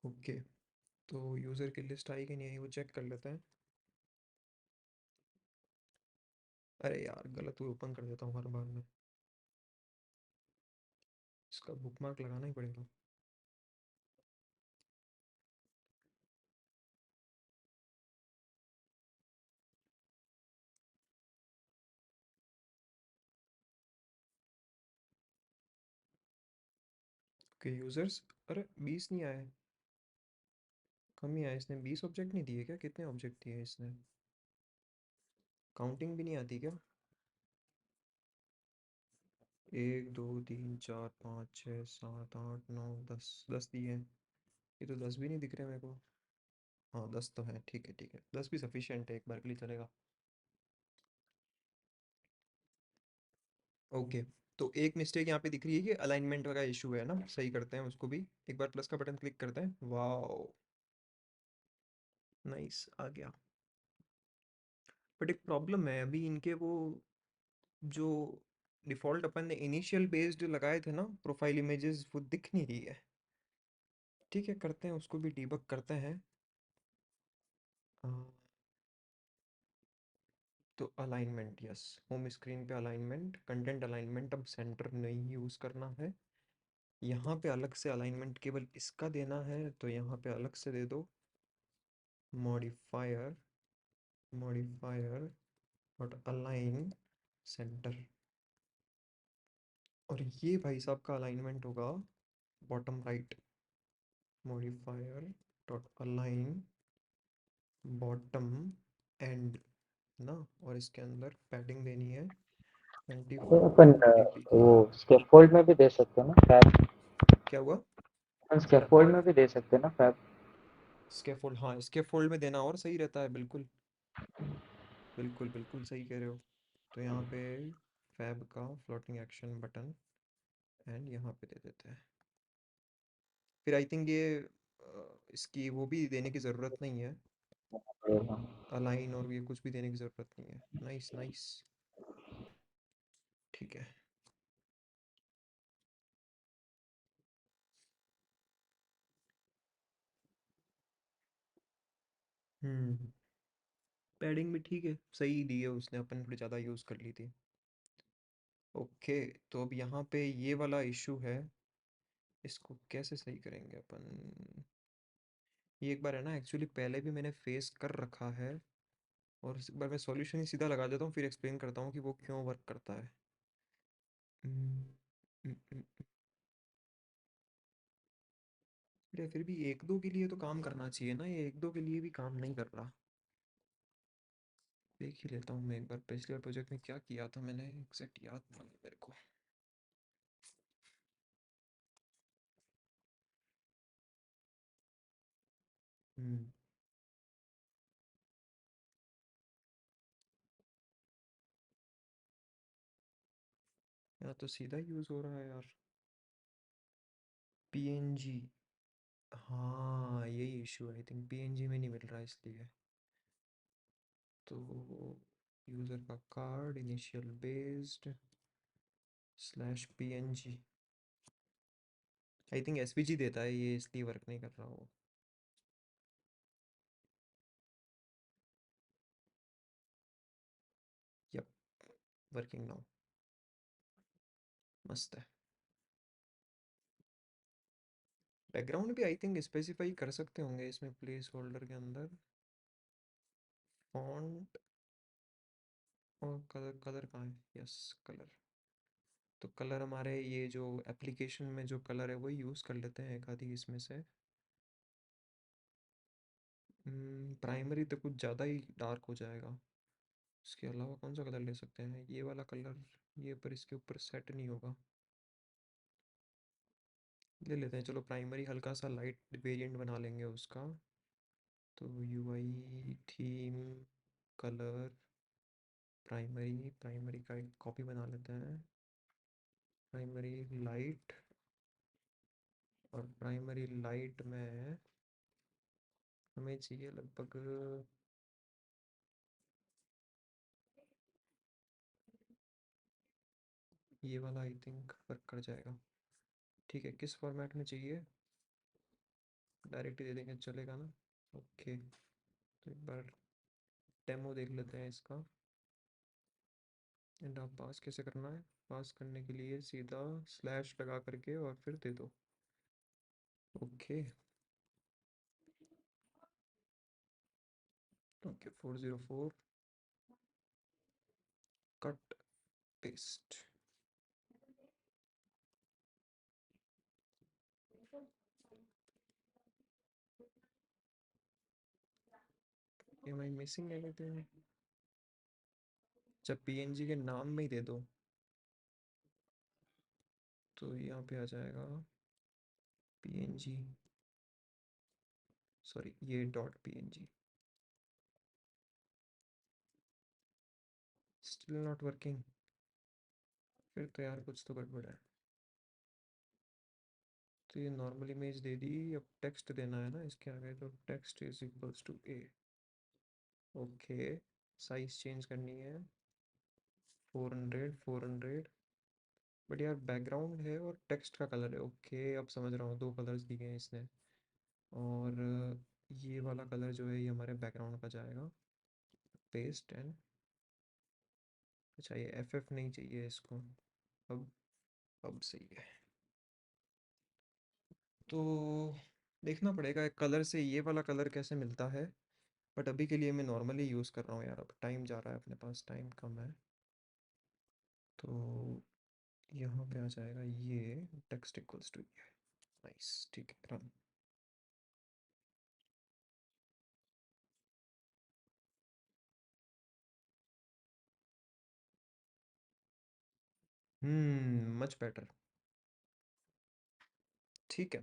ओके, तो यूज़र की लिस्ट आई कि नहीं आई वो चेक कर लेते हैं। अरे यार गलत वो ओपन कर देता हूँ हर बार में, इसका बुकमार्क लगाना ही पड़ेगा। ओके यूज़र्स, अरे 20 नहीं आए, कम ही आए। इसने 20 ऑब्जेक्ट नहीं दिए क्या, कितने ऑब्जेक्ट दिए इसने, काउंटिंग भी नहीं आती क्या? 1 2 3 4 5 6 7 8 9 10, 10 दिए हैं। ये तो 10 भी नहीं दिख रहे मेरे को। हाँ 10 तो है, ठीक है ठीक है, 10 भी सफिशिएंट है एक बार के लिए, चलेगा। ओके, तो एक मिस्टेक यहाँ पे दिख रही है कि अलाइनमेंट का इशू है ना, सही करते हैं उसको भी। एक बार प्लस का बटन क्लिक करते हैं, वाओ नाइस आ गया। बट एक प्रॉब्लम है अभी इनके वो, जो डिफ़ॉल्ट अपन ने इनिशियल बेस्ड लगाए थे ना प्रोफाइल इमेजेस, वो दिख नहीं रही है। ठीक है, करते हैं उसको भी डीबग करते हैं। अ, तो अलाइनमेंट, यस, होम स्क्रीन पे अलाइनमेंट, कंटेंट अलाइनमेंट अब सेंटर नहीं यूज़ करना है। यहाँ पे अलग से अलाइनमेंट केवल इसका देना है, तो यहाँ पे अलग से दे दो मॉडिफायर, मॉडिफायर और अलाइन सेंटर। और ये भाई साहब का अलाइनमेंट होगा bottom right, modifier dot align bottom and ना, और इसके अंदर पैडिंग देनी है तो अपन 24 dB की। वो स्कैफोल्ड में भी दे सकते हैं ना फैब। क्या हुआ? अपन स्कैफोल्ड में भी दे सकते हैं ना फैब। स्कैफोल्ड, हाँ स्कैफोल्ड में देना और सही रहता है, बिल्कुल बिल्कुल बिल्कुल सही कह रहे हो। तो यहाँ पे फैब का फ्लोटिंग एक्शन बटन एंड यहाँ पे दे देते हैं। फिर आई थिंक ये इसकी वो भी देने की ज़रूरत नहीं है, पड़ेगा। अलाइन और ये कुछ भी देने की ज़रूरत नहीं है। Nice nice. ठीक है। हम्म। पैडिंग भी ठीक है, सही दी है उसने, अपन थोड़ी ज़्यादा यूज़ कर ली थी। ओके। तो अब यहाँ पे ये वाला इशू है, इसको कैसे सही करेंगे अपन? ये एक बार है ना, एक्चुअली पहले भी मैंने फेस कर रखा है, और इस बार मैं सॉल्यूशन ही सीधा लगा देता हूँ, फिर एक्सप्लेन करता हूँ कि वो क्यों वर्क करता है। हम्म, हम्म, अरे फिर भी एक दो के लिए तो काम करना चाहिए ना, ये एक दो के लिए भी काम नहीं कर रहा। देख ही लेता हूँ मैं एक बार, पिछले प्रोजेक्ट में क्या किया था मैंने, एग्जैक्ट याद नहीं है मेरे को। हम्म। यहाँ तो सीधा यूज़ हो रहा है यार, पीएनजी। हाँ यही इशू है, आई थिंक पीएनजी में नहीं मिल रहा है इसलिए। तो यूज़र का card initial based slash PNG, I think SVG देता है ये, इसलिए वर्क नहीं कर रहा हो। Yup, working now. मस्त है। बैकग्राउंड भी आई थिंक स्पेसिफाई कर सकते होंगे इसमें प्लेस होल्डर के अंदर, फॉन्ट और कलर। कलर कहाँ है? Yes, colour. तो कलर हमारे ये जो एप्लीकेशन में जो कलर है वही यूज़ कर लेते हैं एक आधी इसमें से। प्राइमरी तो कुछ ज़्यादा ही डार्क हो जाएगा, इसके अलावा कौन सा कलर ले सकते हैं? ये वाला कलर, ये पर इसके ऊपर सेट नहीं होगा, ले लेते हैं चलो प्राइमरी, हल्का सा लाइट वेरिएंट बना लेंगे उसका। तो UI theme colour primary, primary का एक कॉपी बना लेते हैं, प्राइमरी लाइट। और प्राइमरी लाइट में हमें चाहिए लगभग ये वाला, आई थिंक वर्क कर जाएगा। ठीक है, किस फॉर्मेट में चाहिए? डायरेक्ट ही दे देंगे चलेगा ना? ओके। तो एक बार डेमो देख लेते हैं इसका। एंड आप पास कैसे करना है? पास करने के लिए सीधा स्लैश लगा करके और फिर दे दो। Okay. Okay 404, cut, paste. Am I missing anything? जब पीएनजी के नाम में ही दे दो तो यहाँ पे आ जाएगा पीएनजी, सॉरी ये dot PNG. Still not working? फिर तो यार कुछ तो गड़बड़ है। तो ये नॉर्मल इमेज दे दी, अब टेक्स्ट देना है ना इसके आगे, तो text is equals to A. Okay. Size change करनी है, 400 400। बट यार बैकग्राउंड है और टेक्स्ट का कलर है, ओके अब समझ रहा हूँ, दो कलर्स दिए हैं इसने। और ये वाला कलर जो है ये हमारे बैकग्राउंड का जाएगा, पेस्ट एंड। अच्छा ये एफ एफ नहीं चाहिए इसको। अब अब सही है। तो देखना पड़ेगा कलर से ये वाला कलर कैसे मिलता है, बट अभी के लिए मैं नॉर्मली यूज़ कर रहा हूँ यार, अब टाइम जा रहा है, अपने पास टाइम कम है। तो यहाँ पे आ जाएगा ये टेक्स्ट इक्वल्स टू ये। नाइस, ठीक है रन। Much better. ठीक है।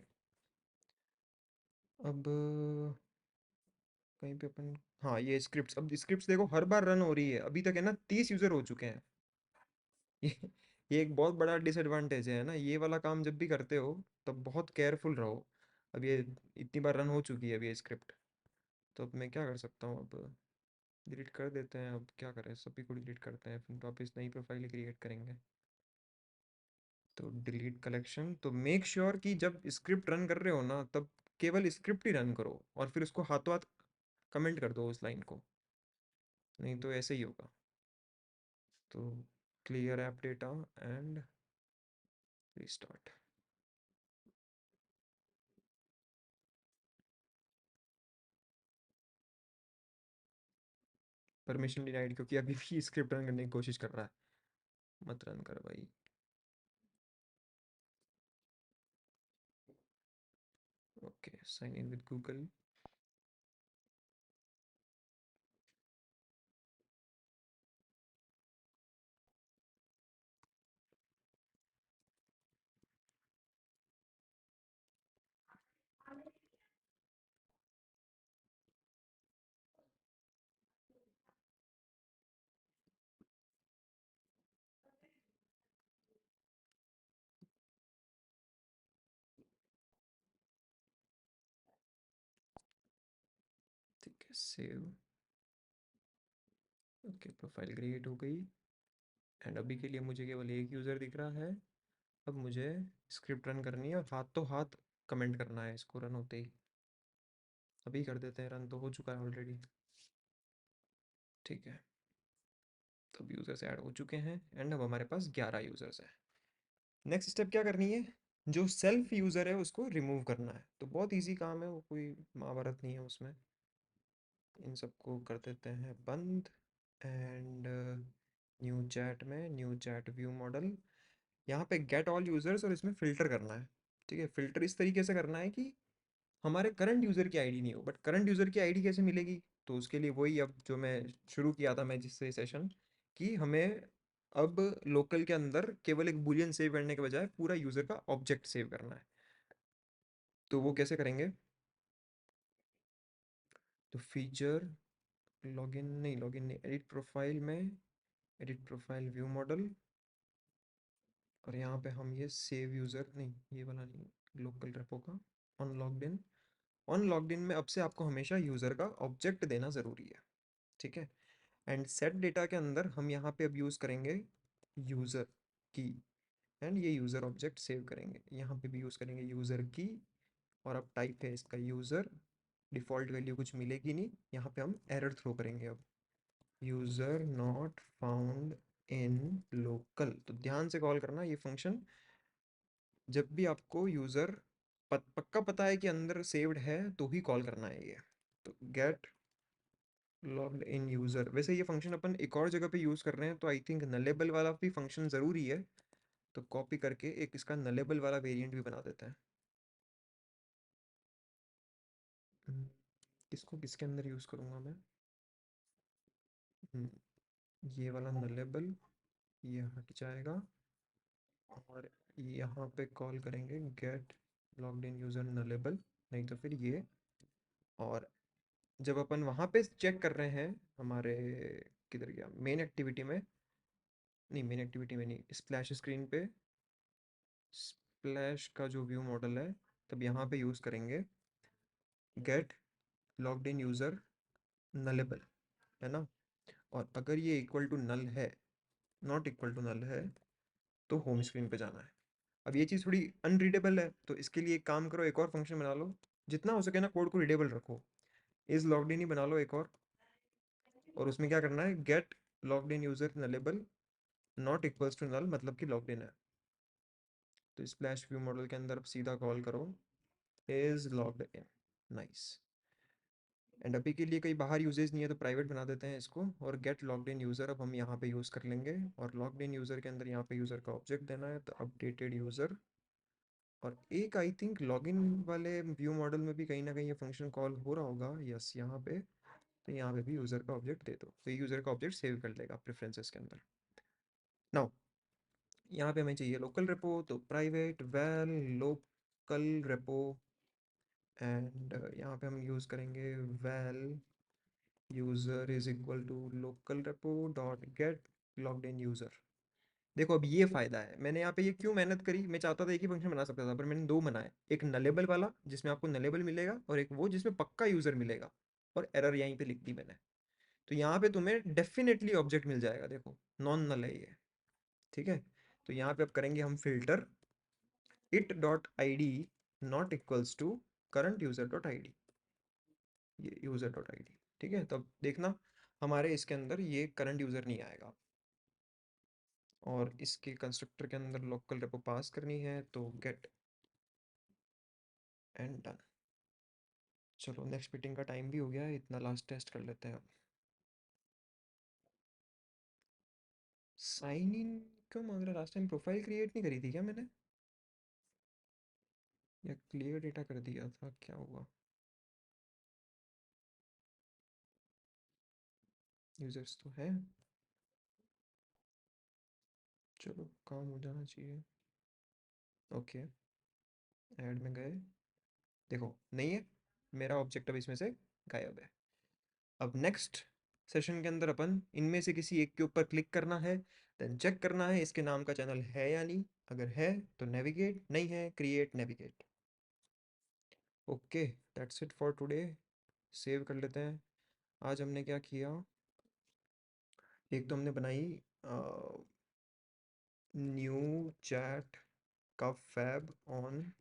अब कहीं पे अपन, हाँ ये स्क्रिप्ट्स, अब स्क्रिप्ट्स देखो हर बार रन हो रही है, अभी तक है ना 30 यूज़र हो चुके हैं। ये ये एक बहुत बड़ा डिसएडवांटेज है ना, ये वाला काम जब भी करते हो तब बहुत केयरफुल रहो। अब ये इतनी बार रन हो चुकी है अब ये स्क्रिप्ट, तो अब मैं क्या कर सकता हूँ, अब डिलीट कर देते हैं। अब क्या करें, सभी को डिलीट करते हैं, फिर वापस नई प्रोफाइल क्रिएट करेंगे। तो डिलीट कलेक्शन, तो मेक श्योर कि जब स्क्रिप्ट रन कर रहे हो ना तब केवल स्क्रिप्ट ही रन करो, और फिर उसको हाथों हाथ कमेंट कर दो उस लाइन को, नहीं तो ऐसे ही होगा। तो clear app data and restart. Permission denied, क्योंकि अभी भी स्क्रिप्ट रन करने की कोशिश कर रहा है। मत रन कर भाई। Okay, sign in with Google. ठीक है, सेव। ओके, प्रोफाइल क्रिएट हो गई। एंड अभी के लिए मुझे केवल एक यूज़र दिख रहा है। अब मुझे स्क्रिप्ट रन करनी है और हाथ तो हाथ कमेंट करना है इसको रन होते ही। अभी कर देते हैं, रन तो हो चुका है ऑलरेडी। ठीक है, तो अब यूज़र्स ऐड हो चुके हैं एंड अब हमारे पास 11 यूज़र्स हैं। नेक्स्ट स्टेप क्या करनी है, जो सेल्फ यूज़र है उसको रिमूव करना है। तो बहुत इजी काम है, वो कोई महाभारत नहीं है उसमें। इन सबको कर देते हैं बंद। एंड न्यू चैट में, न्यू चैट व्यू मॉडल, यहाँ पे गेट ऑल यूज़र्स और इसमें फ़िल्टर करना है। ठीक है, फ़िल्टर इस तरीके से करना है कि हमारे करंट यूज़र की आईडी नहीं हो। बट करंट यूज़र की आईडी कैसे मिलेगी, तो उसके लिए वही अब जो मैं शुरू किया था मैं जिससे सेशन, कि हमें अब लोकल के अंदर केवल एक बूलियन सेव करने के बजाय पूरा यूज़र का ऑब्जेक्ट सेव करना है। तो वो कैसे करेंगे, तो फीचर, लॉगिन नहीं, एडिट प्रोफाइल में, एडिट प्रोफाइल व्यू मॉडल, और यहाँ पे हम ये सेव यूज़र नहीं, ये वाला नहीं, लोकल रेपो का अनलॉग्ड इन। अनलॉग्ड इन में अब से आपको हमेशा यूज़र का ऑब्जेक्ट देना ज़रूरी है। ठीक है, एंड सेट डेटा के अंदर हम यहाँ पे अब यूज़ करेंगे यूज़र की, एंड ये यूज़र ऑब्जेक्ट सेव करेंगे। यहाँ पे भी यूज़ करेंगे यूज़र की, और अब टाइप है इसका यूज़र। डिफ़ॉल्ट वैल्यू कुछ मिलेगी नहीं, यहाँ पे हम एरर थ्रो करेंगे अब, user not found in local. तो ध्यान से कॉल करना ये फंक्शन, जब भी आपको यूज़र पक्का पता है कि अंदर सेव्ड है तो ही कॉल करना है ये। तो गेट लॉग्ड इन यूज़र, वैसे ये फंक्शन अपन एक और जगह पे यूज़ कर रहे हैं, तो आई थिंक नलेबल वाला भी फंक्शन ज़रूरी है। तो कॉपी करके एक इसका नलेबल वाला वेरिएंट भी बना देते हैं। हम्म, इसको किसके अंदर यूज़ करूँगा मैं, हम्म, ये वाला नलेबल, ये हट जाएगा, और यहाँ पे कॉल करेंगे get logged in user nullable, नहीं तो फिर ये। और जब अपन वहाँ पे चेक कर रहे हैं हमारे, किधर गया मेन एक्टिविटी में, नहीं मेन एक्टिविटी में नहीं, स्प्लैश स्क्रीन पे, स्प्लैश का जो व्यू मॉडल है, तब यहाँ पे यूज़ करेंगे get logged in user nullable, है ना। और अगर ये इक्वल टू नल है, नॉट इक्वल टू नल है, तो होम स्क्रीन पे जाना है। अब ये चीज़ थोड़ी अनरीडेबल है, तो इसके लिए एक काम करो, एक और फंक्शन बना लो, जितना हो सके ना कोड को रीडेबल रखो। इस लॉग्ड इन ही बना लो एक और उसमें क्या करना है, get logged in user nullable not equals to null, मतलब कि लॉग्ड इन है। तो स्प्लैश व्यू मॉडल के अंदर अब सीधा कॉल करो is logged in, nice. And अभी के लिए कहीं बाहर यूजेज नहीं है तो प्राइवेट बना देते हैं इसको, और गेट लॉग्ड इन यूज़र अब हम यहाँ पे यूज़ कर लेंगे। और लॉग्ड इन यूज़र के अंदर यहाँ पे यूज़र का ऑब्जेक्ट देना है, तो अपडेटेड यूज़र। और एक आई थिंक लॉगिन वाले व्यू मॉडल में भी कहीं ना कहीं ये फंक्शन कॉल हो रहा होगा, यस यहाँ पे। तो यहाँ पे भी यूज़र का ऑब्जेक्ट दे दो, तो यूज़र का ऑब्जेक्ट सेव कर लेगा प्रेफरेंसेस के अंदर। नाउ यहाँ पे हमें चाहिए लोकल रेपो, तो private val local repo, and यहाँ पे हम यूज़ करेंगे val user is equal to local repo dot get logged in user. देखो अब ये फायदा है, मैंने यहाँ पे ये क्यों मेहनत करी, मैं चाहता था एक ही फंक्शन बना सकता था, पर मैंने दो बनाए, एक नलेबल वाला जिसमें आपको नलेबल मिलेगा, और एक वो जिसमें पक्का यूजर मिलेगा, और एरर यहीं पे लिख दी मैंने। तो यहाँ पे तुम्हें डेफिनेटली ऑब्जेक्ट मिल जाएगा, देखो नॉन नल है ये। ठीक है, तो यहाँ पे अब करेंगे हम filter it dot I D not equals to current user dot I D, ये यूजर डॉट आई डी। ठीक है, तब देखना हमारे इसके अंदर ये करंट यूजर नहीं आएगा, और इसके कंस्ट्रक्टर के अंदर लोकल रेपो पास करनी है, तो गेट एंड डन। चलो नेक्स्ट मीटिंग का टाइम भी हो गया है, इतना लास्ट टेस्ट कर लेते हैं अब। साइन इन क्यों मांग रहा है, लास्ट टाइम प्रोफाइल क्रिएट नहीं करी थी क्या मैंने, या क्लियर डेटा कर दिया था, क्या हुआ। यूजर्स तो है, चलो काम हो जाना चाहिए। ओके, ऐड में गए, देखो नहीं है, मेरा ऑब्जेक्ट अब इसमें से गायब है। अब नेक्स्ट सेशन के अंदर अपन इनमें से किसी एक के ऊपर क्लिक करना है, देन चेक करना है इसके नाम का चैनल है या नहीं, अगर है तो नेविगेट, नहीं है create navigate. Okay, that's it for today. Save कर लेते हैं। आज हमने क्या किया, एक तो हमने बनाई न्यू चैट का FAB on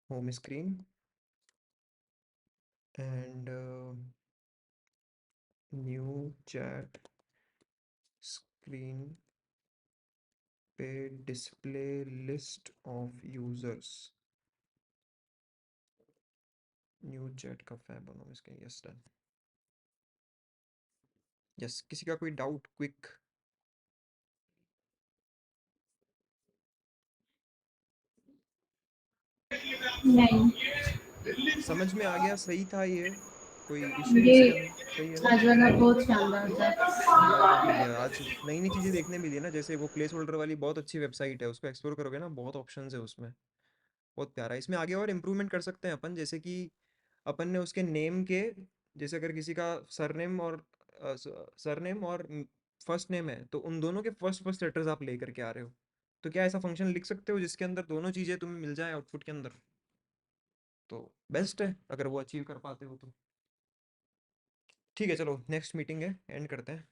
home screen, and new chat screen पे display list of users, new chat का FAB on home screen, yes done. Yes, किसी का कोई डाउट क्विक। नहीं, समझ में आ गया, सही था ये, कोई इशू ये इसके अंदर, सही है ना। आज वाला बहुत शानदार था। बहुत बढ़िया, आज नई नई चीजें देखने मिली है ना, जैसे वो प्लेस होल्डर वाली बहुत अच्छी वेबसाइट है, उसको एक्सप्लोर करोगे ना, बहुत ऑप्शंस है उसमें, बहुत प्यारा है। इसमें आगे और इम्प्रूवमेंट कर सकते हैं अपन, जैसे कि अपन ने उसके नेम के, जैसे अगर किसी का सरनेम और सरनेम और फर्स्ट नेम है, तो उन दोनों के फर्स्ट फर्स्ट लेटर्स आप लेकर के आ रहे हो, तो क्या ऐसा फंक्शन लिख सकते हो जिसके अंदर दोनों चीज़ें तुम्हें मिल जाए आउटपुट के अंदर, तो बेस्ट है अगर वो अचीव कर पाते हो तो। ठीक है, चलो नेक्स्ट मीटिंग है, एंड करते हैं।